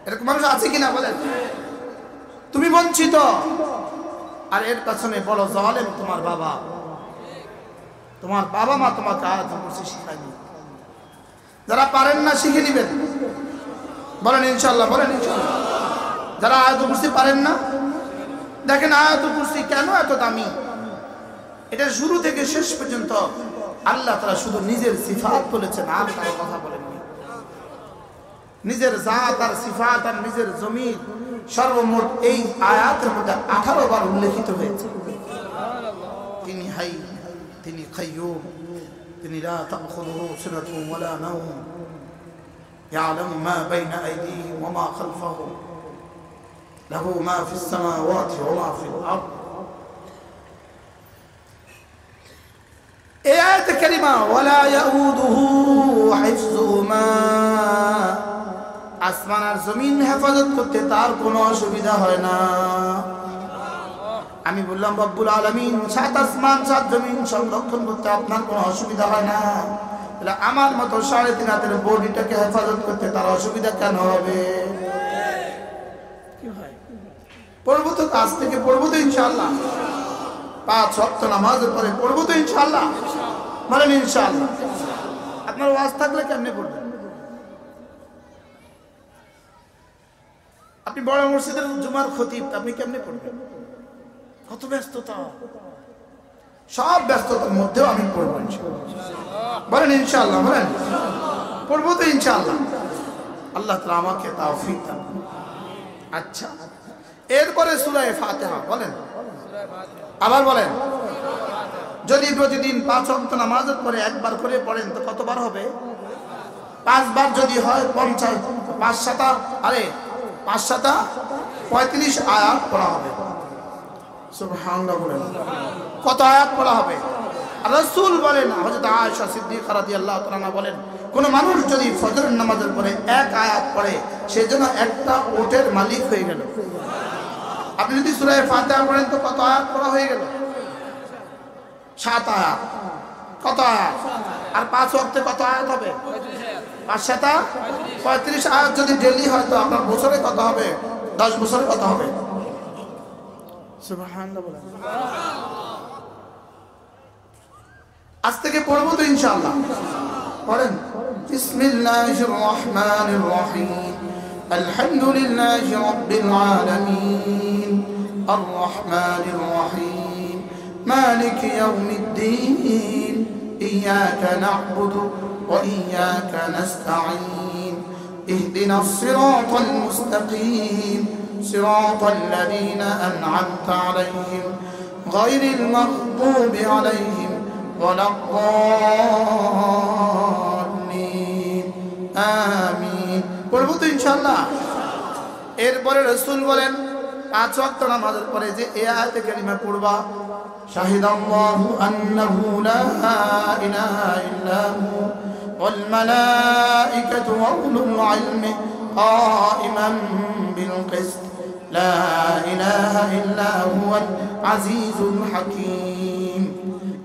এরকম মানুষ আছে কিনা বলেন? তুমি বঞ্চিত, আর এর পেছনে বড় জালেম তোমার বাবা। তোমার বাবা মা তোমাকে আয়াতুল কুরসি শিখায়নি। যারা পারেন না শিখে নেবেন, বলেন ইনশাআল্লাহ, বলেন ইনশাআল্লাহ। যারা আয়াতুল কুরসি পারেন না, দেখেন আয়াতুল কুরসি কেন এত দামি। এটা শুরু থেকে শেষ পর্যন্ত আল্লাহ তাআলা শুধু নিজের সিফাত বলেছেন, আর কারো কথা বলেননি। নিজের জাত আর সিফাত আর নিজের জমির সর্বমোট এই আয়াতের মধ্যে 18 বার উল্লেখিত হয়েছে। তিনি হাই, তিনি কাইয়ুম, তিনি লা তাখুযুহু সিনাতুন ওয়ালা নাওম, ইয়ালামু মা বাইনা আইদিহিম ওয়া মা খালফাহুম, লাহু মা ফিস সামাওয়াতি ওয়া মা ফিল আরদ। এই আয়াতে কারিমা ওয়ালা ইয়াউদুহু হিফযুহুমা, আসমান আর জমিন হেফাজত করতে তার কোনো অসুবিধা হয় না। আমি বললাম রব্বুল আলামিন 7 আসমান 7 জমিন সংরক্ষণ করতে আপনার কোনো অসুবিধা হয় না, তাহলে আমার মতো 3.5 হাতের বডিটাকে হেফাজত করতে তার অসুবিধা কেন হবে? কি হয়? পড়বো তো, কাজ থেকে পড়বো তো ইনশাআল্লাহ। 5 ওয়াক্ত নামাজের পরে পড়বো তো ইনশাআল্লাহ, বলেন ইনশাআল্লাহ। আপনার ওয়াজ থাকলে কেমনে পড়বেন? আপনি বড় মসজিদের জুমার খতিব, আপনি কেমনে পড়বেন? কত ব্যস্ততা, সব ব্যস্ততার মধ্যেও আমি পড়বো ইনশাআল্লাহ, বলেন ইনশাআল্লাহ, বলেন পড়বো তো ইনশাআল্লাহ। আল্লাহ তাআলা আমাকে তৌফিক দান। আচ্ছা, এরপরে সূরা ফাতিহা বলেন, আবার বলেন। যদি প্রতিদিন 5 ওয়াক্ত নামাজের পরে একবার করে পড়েন তো কতবার হবে? 5 বার যদি হয় 50, 5 7 আরে 5 7 35 আয়াত পড়া হবে। সুবহানাল্লাহ বলেন। কত আয়াত পড়া হবে? রাসূল বলেন, হযরত আয়েশা সিদ্দিকা রাদিয়াল্লাহু তাআলা বলেন, কোন মানুষ যদি ফজরের নামাজের পরে 1 আয়াত পড়ে সেজন্য একটা ওটের মালিক হয়ে গেল। আপনি যদি সূরা ফাতিহা পড়েন তো কত আয়াত পড়া হয়ে গেল? 7 আয়াত। কত আয়াত? আর 5 ওয়াক্তে কত আয়াত হবে? 5 7 35 আয়াত যদি ডেইলি হয় তো আপনার বছরে কত হবে? 10 বছরে কত হবে? সুবহানাল্লাহ বলেন। আজ থেকে পড়বো তো ইনশাআল্লাহ, পড়েন। বিসমিল্লাহির রহমানির রহিম আলহামদুলিল্লাহি রাব্বিল আলামিন আর রহমানির রহিম মালিকি ইয়াউমিদ্দিন ইয়াকা না'বুদু ওয়া ইয়াকা নাস্তাঈন ইহদিনাস সিরাতাল মুস্তাকিম সিরাতাল লাযীনা আন'আমতা আলাইহিম গায়রিল মাগদুবি আলাইহিম ওয়ালাদ-দাল্লিন আমিন। পড়বো তো ইনশাআল্লাহ। এরপরে রাসূল বলেন 5 ওয়াক্ত নামাজের পরে যে এই আয়াতে কারিমা পড়বা, শাহিদাল্লাহু আন্নাহু লা ইলাহা ইল্লা হু ওয়াল মালাইকাতু ওয়া উলুল ইলমি কাইমান বিল কিসত লা ইলাহা ইল্লা হুয়াল আজিজুল হাকীম।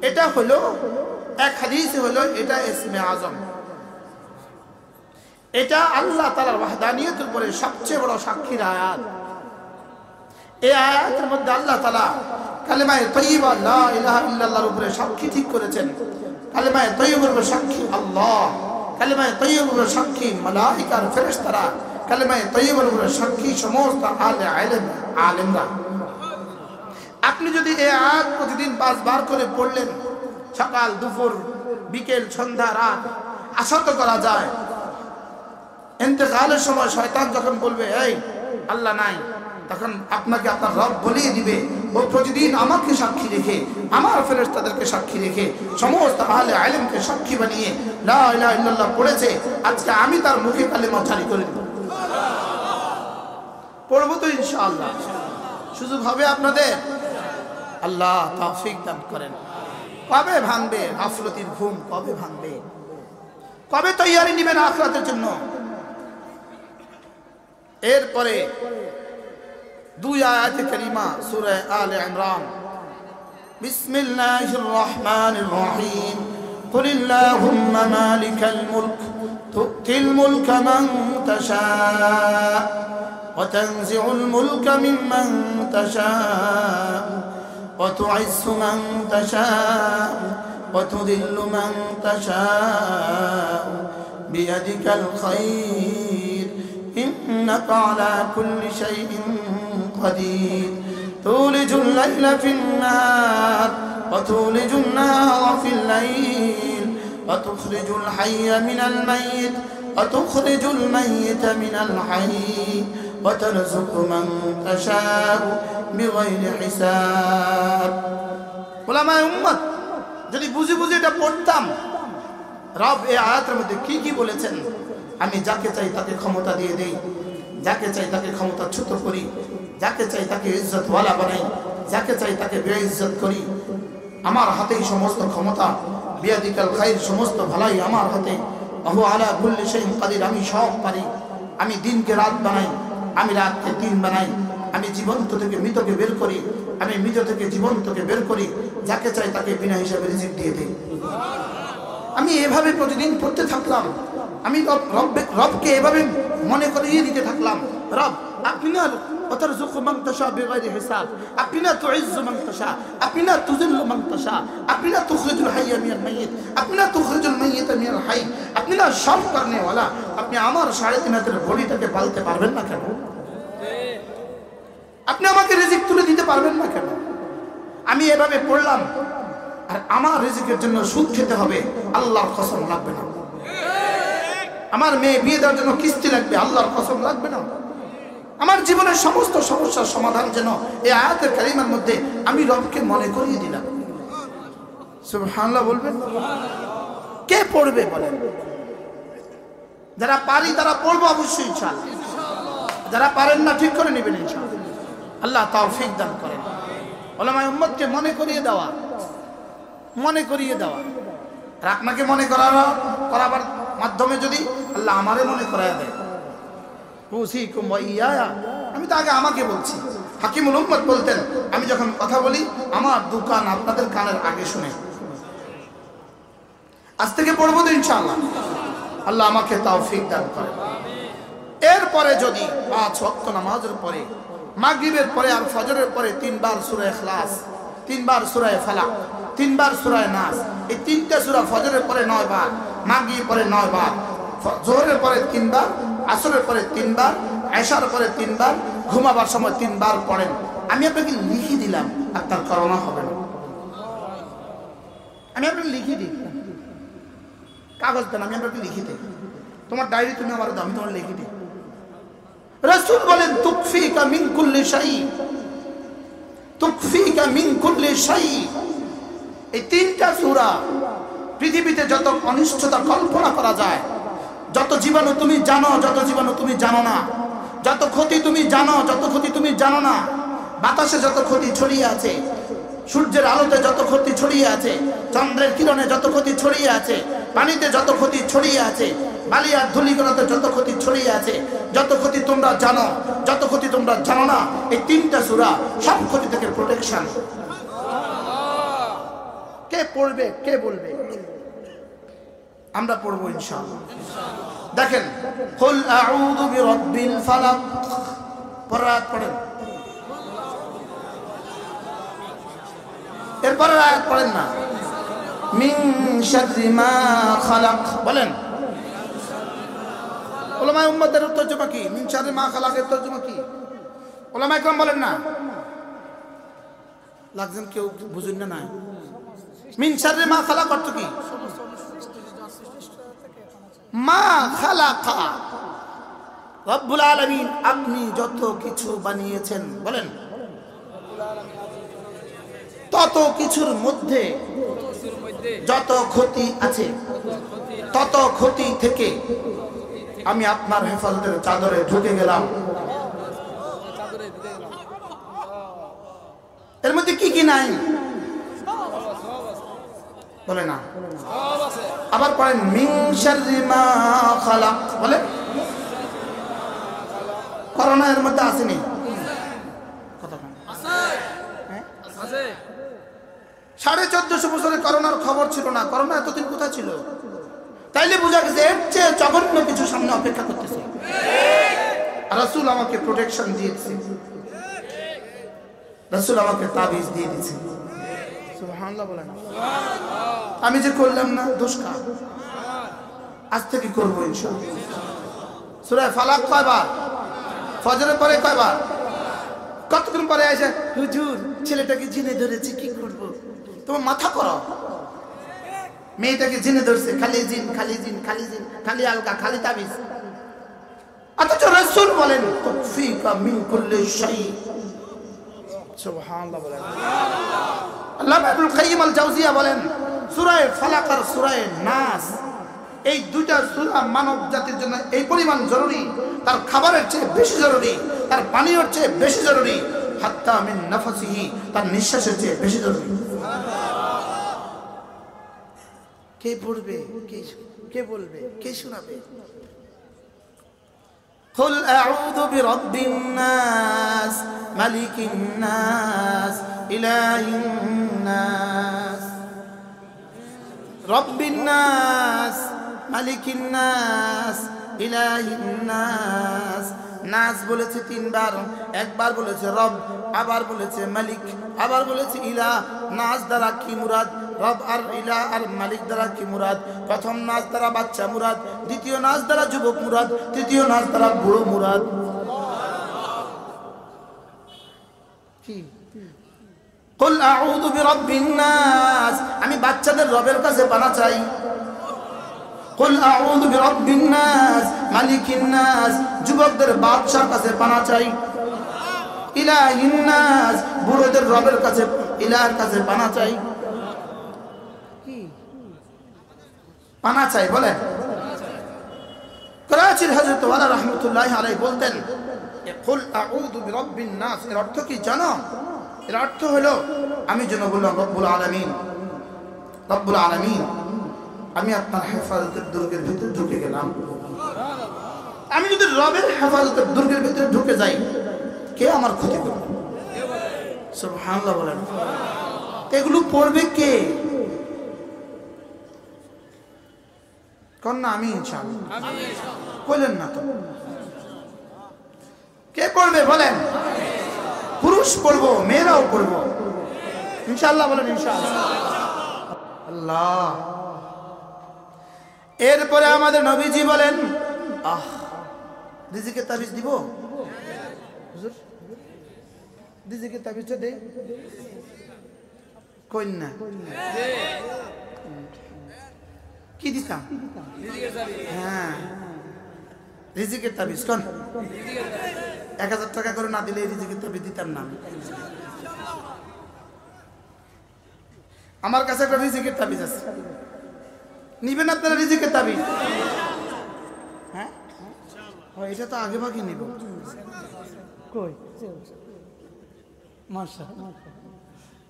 এটা হলো এক হাদিসে হলো এটা ইসমে আজম, এটা আল্লাহ তাআলার ওয়াহদানিয়তের উপরে সবচেয়ে বড় সাক্ষীর আয়াত। এই আয়াতের মধ্যে আল্লাহ তাআলা কালেমায়ে তাইয়্যিবা লা ইলাহা ইল্লাল্লাহর উপরে সাক্ষী ঠিক করেছেন। কালেমায়ে তাইয়্যিবার উপরে সাক্ষী আল্লাহ, কালেমায়ে তাইয়্যিবার উপরে সাক্ষী মালায়েকা আর ফেরেশতারা, কালেমায়ে তাইয়্যিবার উপরে সাক্ষী সমস্ত আলেমরা। আপনি যদি এই আয়াত প্রতিদিন 5 বার করে পড়লেন, সকাল দুপুর বিকেল সন্ধ্যা রাত, আশা তো করা যায় ইন্তেকালের সময় শয়তান যখন বলবে এই আল্লাহ নাই, তখন আপনাকে আপনার রব বলিয়ে দিবে ও প্রতিদিন আমাকে সাক্ষী রেখে, আমার ফেরেশতাদেরকে সাক্ষী রেখে, সমস্ত আহলে ইলমকে সাক্ষী বানিয়ে লা ইলাহা ইল্লাল্লাহ পড়েছে, আজকে আমি তার মুখে কালেমা জারি করে দেব। পড়বো তো ইনশাআল্লাহ। সুযোগ হবে আপনাদের, আল্লাহ তৌফিক দান করেন। কবে ভাঙবে গাফলতির ঘুম? কবে ভাঙবে? কবে তৈয়ারি নেবেন আখিরাতের জন্য? এরপরে 2 আয়াতে কারিমা সূরা আলে ইমরান। বিসমিল্লাহির রহমানির রহিম কুলিল্লাহুম্মা মালিকাল মুলক তু'তিল মুলকা মান তাশা ওয়া তানজি'ুল মুলকা মিম্মান তাশা ওয়া তু'ইজ্জু মান তাশা ওয়া তুযিল্লু মান তাশা বিয়াদিকাল খায়র إنك على كل شيء قدير تولج الليل في النهار وتولج النهار في الليل وتخرج الحي من الميت وتخرج الميت من الحي وترزق من تشاء بغير حساب। উলামায়ে উম্মত যদি বুঝে বুঝে এটা পড়তাম, রব এই আয়াতের মধ্যে কি কি বলেছেন, আমি যাকে চাই তাকে ক্ষমতা দিয়ে দেই, যাকে চাই তাকে ক্ষমতা চ্যুত করি, যাকে চাই তাকে ইজ্জতওয়ালা বানাই, যাকে চাই তাকে বেইজ্জত করি। আমার হাতেই সমস্ত ক্ষমতা, বিয়াদিকাল খায়র, সমস্ত ভালাই আমার হাতে। ওহু আলা কুল্লি শাইইন কাদির, আমি সব পারি। আমি দিনকে রাত বানাই, আমি রাতকে দিন বানাই। আমি জীবন্ত থেকে মৃতকে বের করি, আমি মৃত থেকে জীবন্তকে বের করি। যাকে চাই তাকে বিনা হিসাবে রিজিক দিয়ে দেই। আমি এভাবে প্রতিদিন পড়তে থাকলাম, আমি রবকে এভাবে মনে করিয়ে দিতে থাকলাম, রব আপনি না ওয়াতারযুকু মান তাশা বিগাইরি হিসাব, আপনি না তুইজ্জু মান তাশা, আপনি না তুযিল্লু মান তাশা, আপনি না তুখরিজুল হাইয়া মিনাল মাইয়িত, আপনি না তুখরিজুল মাইয়িতা মিনাল হাই, আপনি না সব করনে ওয়ালা। আপনি আমার 3.5 হাতের বডিটাকে পালতে পারবেন না কেন? আপনি আমাকে রিজিক তুলে দিতে পারবেন না কেন? আমি এভাবে পড়লাম, আর আমার রিজিকের জন্য সুদ খেতে হবে, আল্লাহর কসম লাগবে না। আমার মেয়ে বিয়ে দেওয়ার জন্য কিস্তি লাগবে, আল্লাহর কসম লাগবে না। আমার জীবনের সমস্ত সমস্যার সমাধান যেন এই আয়াতের কারিমার মধ্যে আমি রবকে মনে করিয়ে দিলাম। সুবহানাল্লাহ বলবেন? কে পড়বে বলেন? যারা পারি তারা পড়বো অবশ্যই ইনশাআল্লাহ, যারা পারেন না ঠিক করে নেবেন ইনশাআল্লাহ। আল্লাহ তৌফিক দান করেন। উলামায়ে উম্মতকে মনে করিয়ে দেওয়া, মনে করিয়ে দেওয়া। আর আপনাকে মনে করাবার মাধ্যমে যদি আল্লাহ আমারে মনে করায় দেয়, উসিকুম ওয়া ইয়া, আমি তো আগে আমাকে বলছি। হাকিমুল উম্মত বলতেন, আমি যখন কথা বলি আমার দোকান আপনাদের কানের আগে শুনে। আজ থেকে পড়বো তো ইনশাআল্লাহ। আল্লাহ আমাকে তৌফিক দান করেন। এরপরে যদি 5 ওয়াক্ত নামাজের পরে, মাগরিবের পরে আর ফজরের পরে 3 বার সূরা ইখলাস, 3 বার সূরা ফালাক, 3 বার সূরা নাস, এই 3টা সূরা ফজরের পরে 9 বার, মাগরিবের পরে 9 বার, জোহরের পরে 3 বার, আসরের পরে 3 বার, এশার পরে 3 বার, ঘুমাবার সময় 3 বার পড়েন। আমি আপনাকে লিখে দিলাম, আপনার করোনা হবে না। আমি আপনাকে লিখে দিই, কাগজ দেন, আমি আপনাকে লিখে দিই। তোমার ডায়েরি তুমি আমার দাও, আমি তোমার লিখে দিই। রাসূল বলেন তুকফিকা মিন কুল্লি শাই, তুকফিকা মিন কুল্লি শাই। এই 3টা সূরা পৃথিবীতে যত অনিষ্টতা কল্পনা করা যায়, যত জীবাণু তুমি জানো, যত জীবাণু তুমি জানো না, যত ক্ষতি তুমি জানো, যত ক্ষতি তুমি জানো না, বাতাসে যত ক্ষতি ছড়িয়ে আছে, সূর্যের আলোতে যত ক্ষতি ছড়িয়ে আছে, চন্দ্রের কিরণে যত ক্ষতি ছড়িয়ে আছে, পানিতে যত ক্ষতি ছড়িয়ে আছে, বালি আর ধূলিকণাতে যত ক্ষতি ছড়িয়ে আছে, যত ক্ষতি তোমরা জানো, যত ক্ষতি তোমরা জানো না, এই 3টা সূরা সব ক্ষতি থেকে প্রোটেকশন। কে পড়বে, কে বলবে? আমরা পড়বো ইনশাআল্লাহ। দেখেন, কুল আউযু বিরাব্বিল ফালাক, পড়েন। এরপরে আয়াত পড়েন না, মিন শাররি মা খালাক বলেন। উলামায়ে উম্মতের তরজমা কি? মিন শাররি মা খালাকের তরজমা কি? উলামায়ে কেরাম বলেন না, লাগছেন কেউ বুঝুন না। নাই মিন শাররি মা খালাক অর্থ কি? মা খালাকা, রব্বুল আলামিন আপনি যত কিছু বানিয়েছেন, বলেন তত কিছুর মধ্যে যত ক্ষতি আছে, তত ক্ষতি থেকে আমি আপনার হেফাজতের চাদরে ঢুকে গেলাম। এর মধ্যে কি কি নাই বলে না? আবার পড়েন মিন শাররি মা খালাক বলে। করোনা এর মধ্যে আসেনি? কথা আছে। 1450 বছরে করোনার খবর ছিল না। করোনা এতদিন কোথায় ছিল? তাইলে বোঝা গেছে এর চেয়ে জঘন্য কিছু সামনে অপেক্ষা করতেছে। রাসূল আমাকে প্রোটেকশন দিয়েছে, রাসূল আমাকে তাবিজ দিয়ে দিয়েছে। সুবহানাল্লাহ বলেন। আমি যে করলাম না, দোষ কার? আজ থেকে করবো ইনশাআল্লাহ। সূরা ফালাক কয়বার? ফজরের পরে কয়বার? কতক্ষণ পরে আসে, হুজুর ছেলেটাকে জিনে ধরেছে, কি করব? তোমার মাথা করো। মেয়েটাকে জিনে ধরছে, খালি জিন, খালি জিন, খালি জিন, খালি আলগা, খালি তাবিজ। অথচ রাসূল বলেন তুকফিকা মিন কুল্লি শাই। সুবহানাল্লাহ বলেন। আল্লামা ইবনুল কাইয়্যিম আল জাওজিয়া বলেন সূরা ফালাক আর সূরা নাস, এই দুইটা সূরা মানব জাতির জন্য এই পরিমাণ জরুরি, তার খাবারের চেয়ে বেশি জরুরি, তার পানীয়র চেয়ে বেশি জরুরি, হাত্তা মিন নাফসিহি, তার নিঃশ্বাসের চেয়ে বেশি জরুরি। কে পড়বে, কে বলবে, কে শোনাবে? কুল আউযু বিরাব্বিন নাস, মালিকিন নাস, ইলাহিন নাস। রব্বিন নাস, মালিকিন নাস, ইলাহিন নাস। নাস বলেছে 3 বার, একবার বলেছে রব, আবার বলেছে মালিক, আবার বলেছে ইলাহ। নাস দ্বারা কি মুরাদ? রব আর ইলাহ আর মালিক দ্বারা কি মুরাদ? প্রথম নাস দ্বারা বাচ্চা মুরাদ, দ্বিতীয় নাস দ্বারা যুবক মুরাদ, তৃতীয় নাস দ্বারা বুড়ো মুরাদ। কি? কুল আউযু বিরাব্বিন নাস, আমি বাচ্চাদের রবের কাছে পানা চাই। কুল আউযু বিরাব্বিন নাস, মালিকিন নাস, যুবকদের বাদশার কাছে পানা চাই। ইলাহিন নাস, বুড়োদের রবের কাছে, ইলাহের কাছে পানা চাই। কি পানা চাই বলেন? করাচির হযরত ওয়ালা রাহমাতুল্লাহি আলাইহি বলতেন কুল আউযু বিরাব্বিন নাস, এর অর্থ কি জানো? এর অর্থ হলো আমি যেন বললাম রব্বুল আলামিন, রব্বুল আলামিন আমি আপনার হেফাজতের দুর্গের ভিতরে ঢুকে গেলাম। আমি যদি রবের হেফাজতের দুর্গের ভিতরে ঢুকে যাই, কে আমার ক্ষতি করবে? সুবহানাল্লাহ বলেন। এগুলো পড়বে কে? কন্যা আমি ইনশাআল্লাহ। বলেন না তো কে পড়বে বলেন? পুরুষ পড়বো, মেয়েরাও পড়বো ইনশাআল্লাহ। বলেন ইনশাআল্লাহ। আল্লাহ এরপরে আমাদের নবীজি বলেন, রিজিকের তাবিজ দিব হুজুর, রিজিকের তাবিজটা দে কন্যা কি দিতাম? হ্যাঁ, রিজিকের তাবিজ কোন 1000 টাকা করে না দিলে রিজিকের তাবিজ দিতাম না। আমার কাছে একটা রিজিকের তাবিজ আছে, নিবেন আপনারা রিজিকের তাবিজ? হ্যাঁ, এটা তো আগে ভাগে নিব। কই মাশাআল্লাহ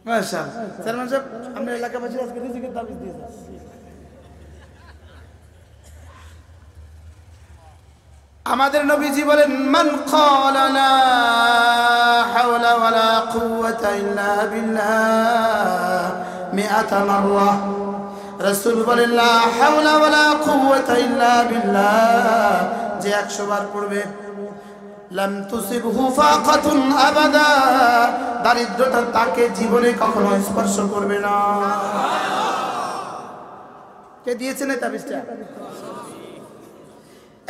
মাশাআল্লাহ, চেয়ারম্যান সাহেব আমরা এলাকাবাসী আজকে রিজিকের তাবিজ দিয়ে যাচ্ছি। আমাদের নবীজি বলেন, মান ক্বালা লা হাওলা ওয়ালা কুওয়াতা ইল্লা বিল্লাহ মিআতা মাররা, রাসূল বলেন লা হাওলা ওয়ালা কুওয়াতা ইল্লা বিল্লাহ, যে 100 বার পড়বে লাম তুসিবহু ফাকাতুন আবাদা, দারিদ্রতা তাকে জীবনে কখনো স্পর্শ করবে না। কে দিয়েছেন এই তাবিজটা?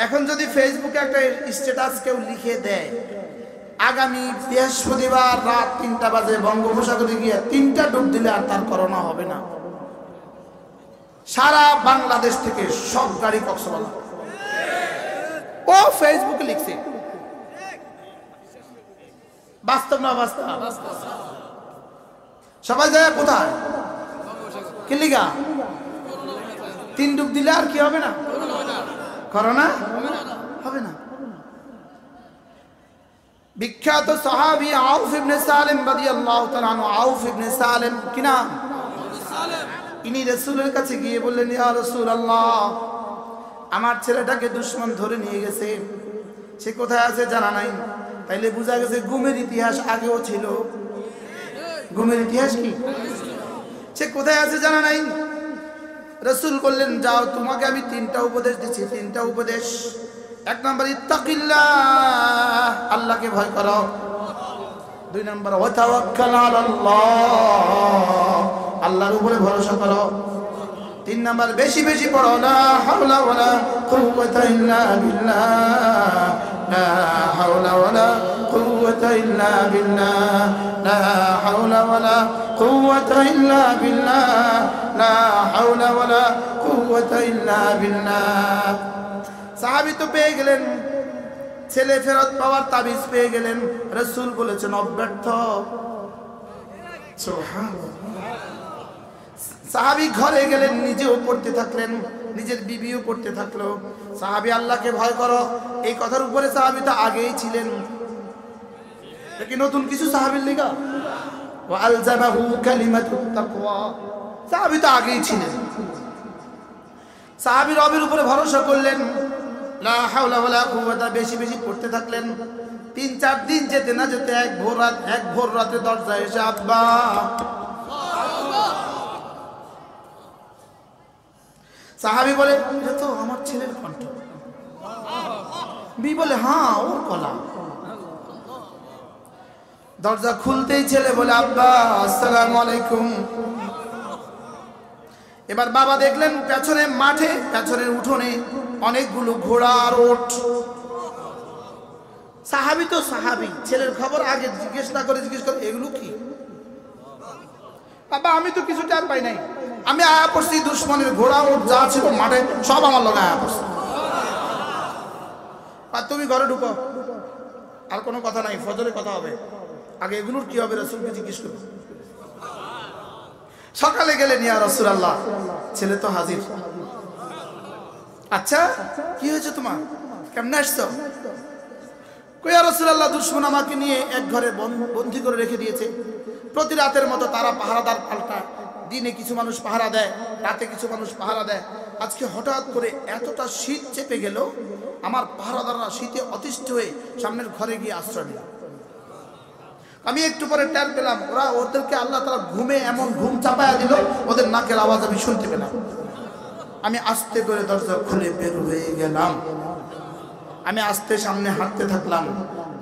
এখন যদি ফেসবুকে একটা স্ট্যাটাস কেউ লিখে দেয়, আগামী বৃহস্পতিবার রাত 3টা বাজে বঙ্গোপসাগরে গিয়ে 3টা ডুব দিলে আর তার করোনা হবে না, সারা বাংলাদেশ থেকে সব গাড়ি কক্সবাজার। ও ফেসবুকে লিখছে, বাস্তব না বাস্তব? সবাই যায় কোথায়? কি লিগা? 3 ডুব দিলে আর কি হবে না? করোনা হবে না। বিখ্যাত সাহাবী আউফ ইবনে সালেম রাদিয়াল্লাহু তাআলা আনহু, আউফ ইবনে সালেম কি নাম? ইনি রাসূলের কাছে গিয়ে বললেন, ইয়া রাসূলুল্লাহ, আমার ছেলেটাকে দুশমন ধরে নিয়ে গেছে, সে কোথায় আছে জানা নাই। তাইলে বোঝা গেছে গুমের ইতিহাস আগেও ছিল। গুমের ইতিহাস কি? সে কোথায় আছে জানা নাই। রাসূল বললেন, যাও, তোমাকে আমি 3টা উপদেশ দিচ্ছি, 3টা উপদেশ। 1 নম্বর ইত্তাকিল্লাহ, আল্লাহকে ভয় করো। 2 নম্বর ওয়া তাওয়াক্কাল আলাল্লাহ, আল্লাহর উপরে ভরসা করো। 3 নম্বর বেশি বেশি পড়ো লা হাওলা ওয়ালা কুওয়াতা ইল্লা বিল্লাহ, লা হাওলা ওয়ালা কুওয়াতা ইল্লা বিল্লাহ, লা হাওলা ওয়ালা কুওয়াতা ইল্লা বিল্লাহ, লা হাওলা ওয়ালা কুওয়াতা ইল্লা বিল্লাহ। সাহাবী তো পেয়ে গেলেন, ছেলে ফেরত পাওয়ার তাবিজ পেয়ে গেলেন। রাসূল বলেছেন অব্যর্থ। সুবহানাল্লাহ। সাহাবী ঘরে গেলেন, নিজেও পড়তে থাকলেন, নিজের বিবিও পড়তে থাকলো। সাহাবী আল্লাহকে ভয় করো, এই কথার উপরে সাহাবী তো আগেই ছিলেন, কি নতুন কিছু সাহাবীর লিগা? ওয়া আলজামাহু কালিমাতুত তাকওয়া, সাহাবী তো আগেই ছিলেন। সাহাবী রবের উপরে ভরসা করলেন, লা হাওলা ওয়ালা কুওয়াতা বেশি বেশি পড়তে থাকলেন। 3-4 দিন যেতে না যেতে এক ভোর রাতে দরজায় এসে, আব্বা। সাহাবী বলে, এটা তো আমার ছেলের কণ্ঠ। বি বলে, হ্যাঁ, ওর গলা। দরজা খুলতেই ছেলে বলে, আব্বা আসসালামু আলাইকুম। এবার বাবা দেখলেন পেছনে মাঠে, পেছনের উঠোনে অনেকগুলো ঘোড়া আর ওট। সাহাবী তো সাহাবী, ছেলের খবর আগে জিজ্ঞেস না করে জিজ্ঞেস করে, এগুলো কি? বাবা, আমি তো কিছু টের পাই নাই, আমি আয়া পড়ছি দুশ্মনের ঘোড়া ওট যা ছিল মাঠে সব আমার লগে আয়া পড়ছে। আর তুমি ঘরে ঢুকো, আর কোনো কথা নাই, ফজরে কথা হবে, আগে এগুলোর কি হবে রাসূলকে জিজ্ঞেস করো। সকালে গেলেন, ইয়া রাসূলুল্লাহ, ছেলে তো হাজির। আচ্ছা, কি হয়েছে তোমার, কেমনে আসছো? কই, ইয়া রাসূলুল্লাহ, দুশমন আমাকে নিয়ে এক ঘরে বন্দী করে রেখে দিয়েছে। প্রতি রাতের মতো তারা পাহারাদার পাল্টায়, দিনে কিছু মানুষ পাহারা দেয়, রাতে কিছু মানুষ পাহারা দেয়। আজকে হঠাৎ করে এতটা শীত চেপে গেল, আমার পাহারাদাররা শীতে অতিষ্ঠ হয়ে সামনের ঘরে গিয়ে আশ্রয় নিল। আমি একটু পরে টের পেলাম ওদেরকে আল্লাহ তাআলা ঘুমে এমন ঘুম চাপায়া দিল, ওদের নাকের আওয়াজ আমি শুনতে পেলাম। আমি আস্তে করে দরজা খুলে বের হয়ে গেলাম। আমি আস্তে সামনে হাঁটতে থাকলাম,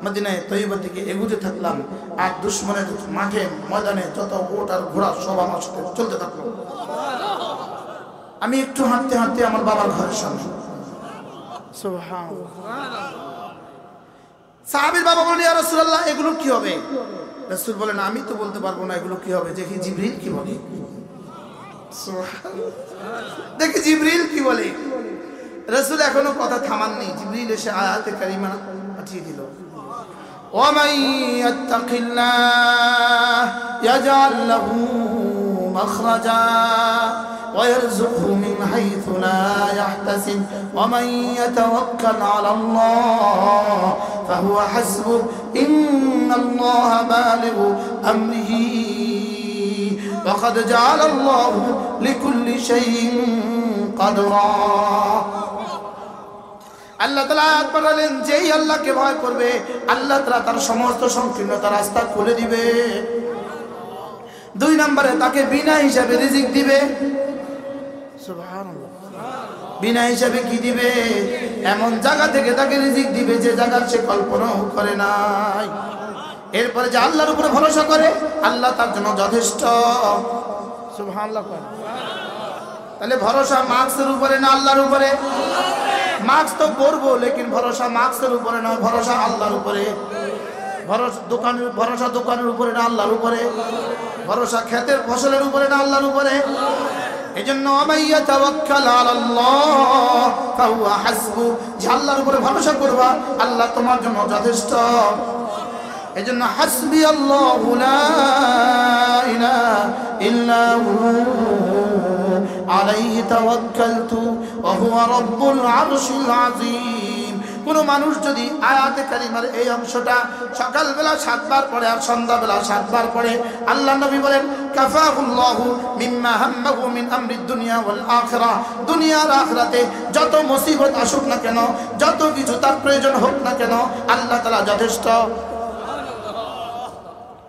মদিনায়ে তয়্যিবা থেকে এগুতে থাকলাম, আর দুশমনের মাঠে ময়দানে যত ওট আর ঘোড়া সব আমার সাথে চলতে থাকলো। আমি একটু হাঁটতে হাঁটতে আমার বাবার ঘরের সামনে, সাহাবীর বাবা বলেন, ইয়া রাসূলুল্লাহ এগুলো কি হবে? রাসূল বলেন, আমি তো বলতে পারবো না এগুলো কি হবে, দেখি জিবরিল কি বলে। দেখি জিবরিল কি বলে। রাসূল এখনো কথা থামাননি, জিবরিল এসে আয়াতে কারিমা পাঠিয়ে দিল, ওয়ামান ইয়াত্তাকিল্লাহ ইয়াজআল লাহু মাখরাজা ويرزقه من حيث لا يحتسب ومن يتوكل على الله فهو حسبه إن الله بالغ أمره وقد جعل الله لكل شيء قدرا আল্লাহ তাআলা আয়াত পড়লেন, যেই আল্লাহকে ভয় করবে আল্লাহ তাআলা তার সমস্ত সংকীর্ণতা রাস্তা খুলে দিবে। 2 নম্বরে তাকে বিনা হিসাবে রিজিক দিবে। সুবহানাল্লাহ। বিনা হিসাবে কি দিবে? এমন জায়গা থেকে তাকে রিজিক দিবে যে জায়গার সে কল্পনাও করে নাই। এরপরে যে আল্লাহর উপরে ভরসা করে আল্লাহ তার জন্য যথেষ্ট। সুবহানাল্লাহ। তাহলে ভরসা মার্কসের উপরে না আল্লাহর উপরে? মার্কস তো করবো, লেকিন ভরসা মার্কসের উপরে নয়, ভরসা আল্লাহর উপরে। ভরসা দোকানের উপরে না আল্লাহর উপরে? ভরসা ক্ষেতের ফসলের উপরে না আল্লাহর উপরে? এজন্য আমাইয়া তাওয়াক্কাল আলাল্লাহ ফাহুয়া হাসবু, যে আল্লাহর উপরে ভরসা করবা আল্লাহ তোমার জন্য যথেষ্ট। এজন্য হাসবি আল্লাহু লা ইলাহা ইল্লা হু আলাইহি তাওয়াক্কালতু ওয়া হুয়া রাব্বুল আরশিল আযীম। কোন মানুষ যদি আয়াতে কারিমার এই অংশটা সকালবেলা 7 বার পড়ে আর সন্ধ্যাবেলা 7 বার পড়ে, আল্লাহ নবী বলেন কাফাহুল্লাহু মিম্মা হাম্মাহু মিন আমরিদ দুনিয়া ওয়াল আখিরাহ। দুনিয়া আর আখিরাতে যত মুসিবত আসুক না কেন, যত কিছু তার প্রয়োজন হোক না কেন, আল্লাহ তাআলা যথেষ্ট।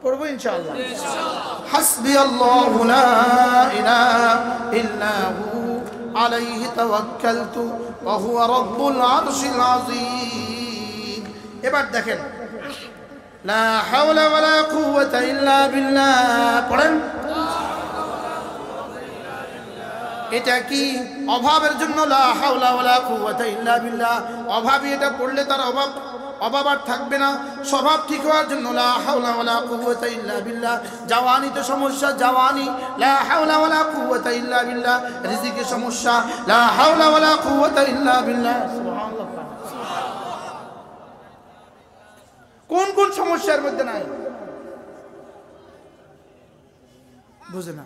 পড়ব ইনশাআল্লাহ। হাসবি আল্লাহু লা ইলাহা ইল্লা হু আলাইহি তাওয়াক্কালতু ওয়া হুয়া রাব্বুল আরশিল আযীম। এবার দেখেন, লা হাওলা ওয়ালা কুওয়াতা ইল্লা বিল্লাহ পড়েন। এটা কি অভাবের জন্য? লা হাওলা ওয়ালা কুওয়াতা ইল্লা বিল্লাহ। অভাবী এটা পড়লে তার অভাব আর থাকবে না। স্বভাব ঠিক হওয়ার জন্য লা হাওলা ওয়ালা কুওয়াতা ইল্লা বিল্লাহ। জাওয়ানিতে সমস্যা, জাওয়ানি লা হাওলা ওয়ালা কুওয়াতা ইল্লা বিল্লাহ। রিজিকে সমস্যা, লা হাওলা ওয়ালা কুওয়াতা ইল্লা বিল্লাহ। সুবহানাল্লাহ। কোন কোন সমস্যার মধ্যে নাই? বুঝে না।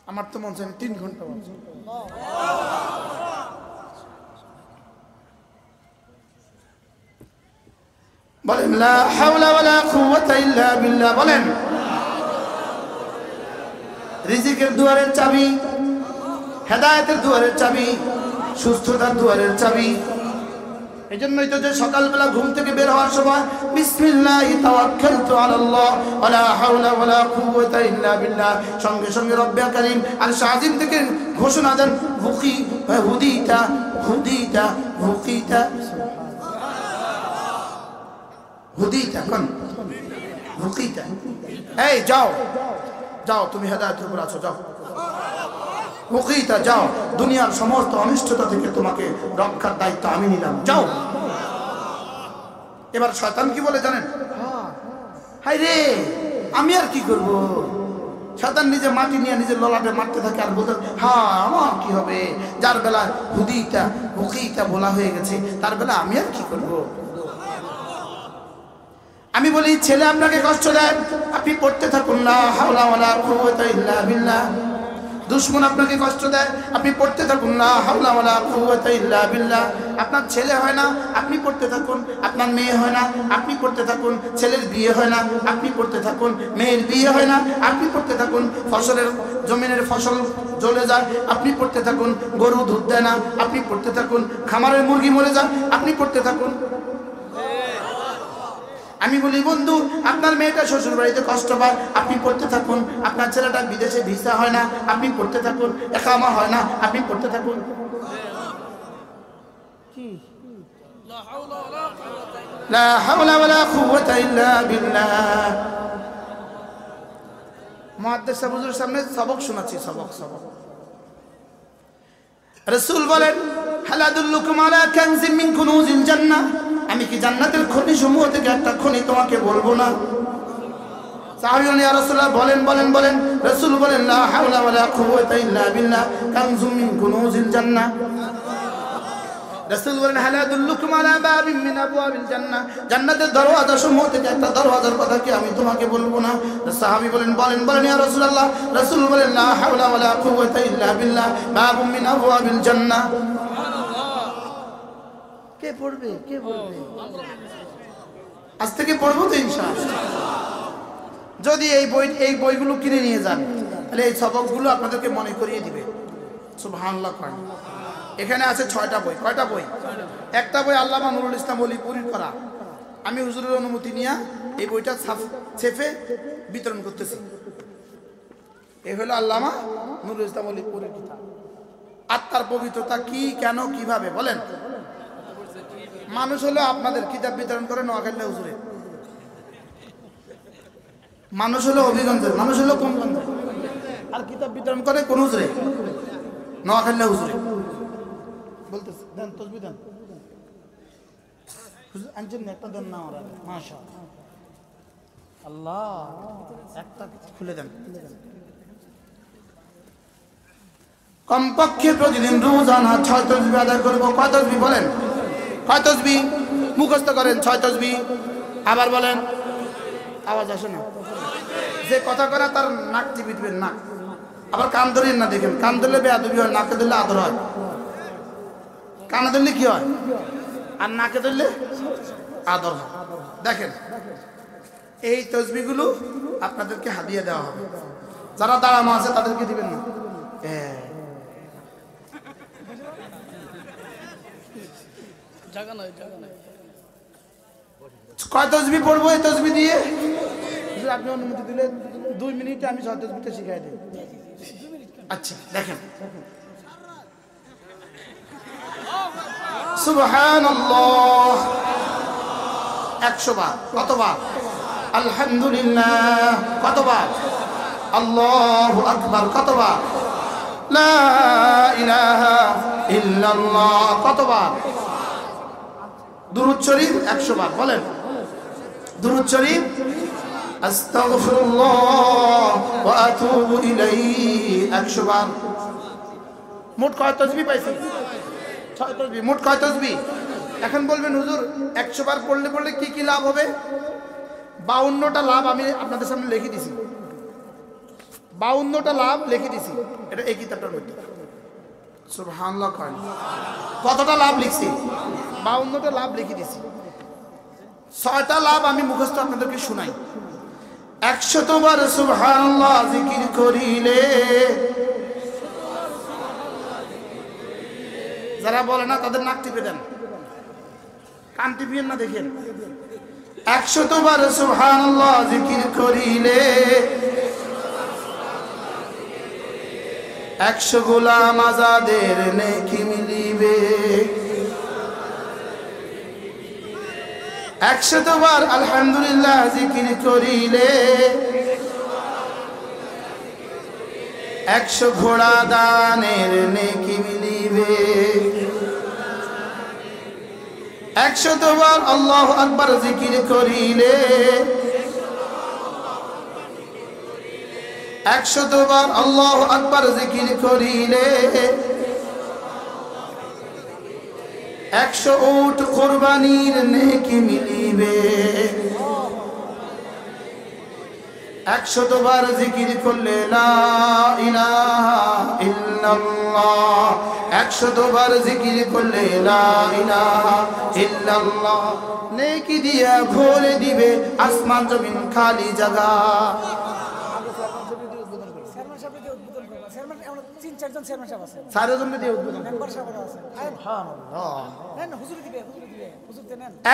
আমার তো মনে হয় 3 ঘন্টা বলেন, লা হাওলা ওয়ালা কুওয়াতা ইল্লা বিল্লাহ বলেন। রিজিকের দুয়ারের চাবি, হেদায়েতের দুয়ারের চাবি, সুস্থতার দুয়ারের চাবি। এজন্যই তো যে সকালবেলা ঘুম থেকে বের হওয়ার সময় বিসমিল্লাহি তাওয়াক্কালতু আলাল্লাহ ওয়ালা হাওলা ওয়ালা কুওয়াতা ইল্লা বিল্লাহ, সঙ্গে সঙ্গে রব্বে কারীম আর শাহিম থেকে ঘোষণা দেন, হুকি হুদিতা হুদিতা হুকিতা হুদিতা কোন হুকিতা। এই যাও যাও, তুমি হেদায়েতের উপর আছো, যাও হুকিতা, যাও। দুনিয়ার সমস্ত অনিষ্টতা থেকে তোমাকে রক্ষার দায়িত্ব আমি নিলাম, যাও। এবার শয়তান কি বলে জানেন? হায় রে, আমি আর কি করব? শয়তান নিজে মাটি নিয়ে নিজের ললাটে মারতে থাকে আর বলতে, হ্যাঁ আমার কি হবে? যার বেলা হুদিতা হুকিতা বলা হয়ে গেছে তার বেলা আমি আর কি করব? আমি বলি, ছেলে আপনাকে কষ্ট দেয়, আপনি পড়তে থাকুন লা হাওলা ওয়ালা কুওয়াতা ইল্লা বিল্লাহ। দুশমন আপনাকে কষ্ট দেয়, আপনি পড়তে থাকুন লা হাওলা ওয়ালা কুওয়াতা ইল্লা বিল্লাহ। আপনার ছেলে হয় না, আপনি পড়তে থাকুন। আপনার মেয়ে হয় না, আপনি পড়তে থাকুন। ছেলের বিয়ে হয় না, আপনি পড়তে থাকুন। মেয়ের বিয়ে হয় না, আপনি পড়তে থাকুন। ফসলের জমিনের ফসল জ্বলে যায়, আপনি পড়তে থাকুন। গরু দুধ দেয় না, আপনি পড়তে থাকুন। খামারের মুরগি মরে যায়, আপনি পড়তে থাকুন। আমি বলি, বন্ধু আপনার মেয়েটা শ্বশুর বাড়িতে কষ্ট পায়, আপনি পড়তে থাকুন। আপনার ছেলেটা বিদেশে ভিসা হয় না, আপনি পড়তে থাকুন। ইকামা হয় না, আপনি পড়তে থাকুন। কি লা হাওলা ওয়ালা কুওয়াতা লা হাওলা ওয়ালা কুওয়াতা ইল্লা বিল্লাহ। মুহাদ্দিস সাহেব হুজুরের সামনে সবক শোনাচ্ছি, সবক। রাসূল বলেন, হাল আদুল্লুকুম আলা কানজিম মিন কুনুজিল জান্নাহ, আমি কি জান্নাতের খনি সমূহ থেকে একটা খনি তোমাকে বলবো না? সাহাবীগণ, ইয়া রাসূলুল্লাহ বলেন। রাসূল বলেন, লা হাওলা ওয়ালা কুওয়াতা ইল্লা বিল্লাহ, কানজুম মিন কুনুজিল জান্নাহ। রাসূল বলেন, হাল আদুল্লুকুম আলা বাবিন মিন আবওয়াবিল জান্নাহ, জান্নাতের দরওয়াজা সমূহ থেকে একটা দরওয়াজার কথা কি আমি তোমাকে বলবো না? সাহাবী বলেন, ইয়া রাসূলুল্লাহ। রাসূল বলেন, লা হাওলা ওয়ালা কুওয়াতা ইল্লা বিল্লাহ, বাবুম মিন আবওয়াবিল জান্নাহ। কে পড়বে? আজ থেকে পড়বো তো ইনশাআল্লাহ। যদি এই বইগুলো কিনে নিয়ে যান, তাহলে এই সবকগুলো আপনাদেরকে মনে করিয়ে দিবে। সুবহানাল্লাহ। এখানে আছে 6টা বই। কয়টা বই? একটা বই আল্লামা নুরুল ইসলাম অলিপুরীর করা। আমি হুজুরের অনুমতি নিয়ে এই বইটা ছেপে বিতরণ করতেছি। এই হলো আল্লামা নুরুল ইসলাম অলিপুরীর কিতাব। আত্মার পবিত্রতা কি, কেন, কিভাবে বলেন? মানুষ হলো আপনাদের কিতাব বিতরণ করে নোয়াখালী হুজুরে, মানুষ হলো হবিগঞ্জের, মানুষ হলো কোনগঞ্জের, আর কিতাব বিতরণ করে কোন হুজুরে? নোয়াখালী হুজুরে। বলতেছে দেন, তসবিহ দেন হুজুর, আনছেন একটা দেন না ওরা, মাশাআল্লাহ, আল্লাহ, একটা খুলে দেন। কমপক্ষে প্রতিদিন রোজানা 6 তসবিহ আদায় করবো। কয় তসবিহ বলেন? কয় তসবিহ? মুখস্থ করেন 6 তসবিহ। আবার বলেন, আওয়াজ আসে না। যে কথা করা তার নাক টিপে দিবেন, নাক। আবার কান ধরেন না, দেখেন কান ধরলে বেয়াদবি হয়, নাকে ধরলে আদর হয়। কানে ধরলে কি হয়, আর নাকে ধরলে আদর হয়। দেখেন, এই তসবিহগুলো আপনাদেরকে হাদিয়া দেওয়া হবে। যারা দাঁড়ানো আছে তাদেরকে দিবেন না। কয় তসবিহ পড়বো এই তসবিহ দিয়ে? আপনি অনুমতি দিলে 2 মিনিটে আমি 6 তসবিহটা শিখাই দিই। আচ্ছা, দেখেন, সুবহানাল্লাহ 100 বার। কতবার? আলহামদুলিল্লাহ কতবার? আল্লাহু আকবার কতবার? লা ইলাহা ইল্লাল্লাহ কতবার? দুরূদ শরীফ 100 বার। বলেন, দুরূদ শরীফ আস্তাগফিরুল্লাহ ওয়া আতুবু ইলাইহি 100 বার। মোট কয় তসবিহ পাইছি? 6 তসবিহ। মোট কয় তসবিহ? এখন বলবেন হুজুর 100 বার পড়লে কি কি লাভ হবে? 52টা লাভ আমি আপনাদের সামনে লিখে দিছি। 52টা লাভ লিখে দিছি, এটা এই কিতাবটার মধ্যে। সুবহানাল্লাহ। কতটা লাভ লিখছি? 52টা লাভ লিখে দিছি। 6টা লাভ আমি মুখস্থ আপনাদেরকে শোনাই। 100 বার সুবহানাল্লাহ জিকির করিলে, যারা বলে না তাদের নাক টিপে দেন, কান টিপিয়েন না। দেখেন, 100 বার সুবহানাল্লাহ জিকির করিলে 100 গোলাম আজাদের নেকি মিলিবে। 100 বার আলহামদুলিল্লাহ জিকির করিলে 100 ঘোড়া দানের নেকি মিলিবে। 100 বার আল্লাহু আকবার জিকির করিলে 100 বার আল্লাহু আকবার জিকির করিলে 100 উট কুরবানির নেকি মিলিবে। 100 বার জিকির করলে লা ইলাহা ইল্লাল্লাহ। 100 বার জিকির করলে লা ইলাহা ইল্লাল্লাহ। নেকি দিয়া ভরে দিবে আসমান জমিন খালি জায়গা।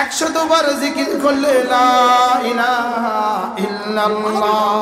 একশতবার জিকির করলে লা ইলাহা ইল্লাল্লাহ।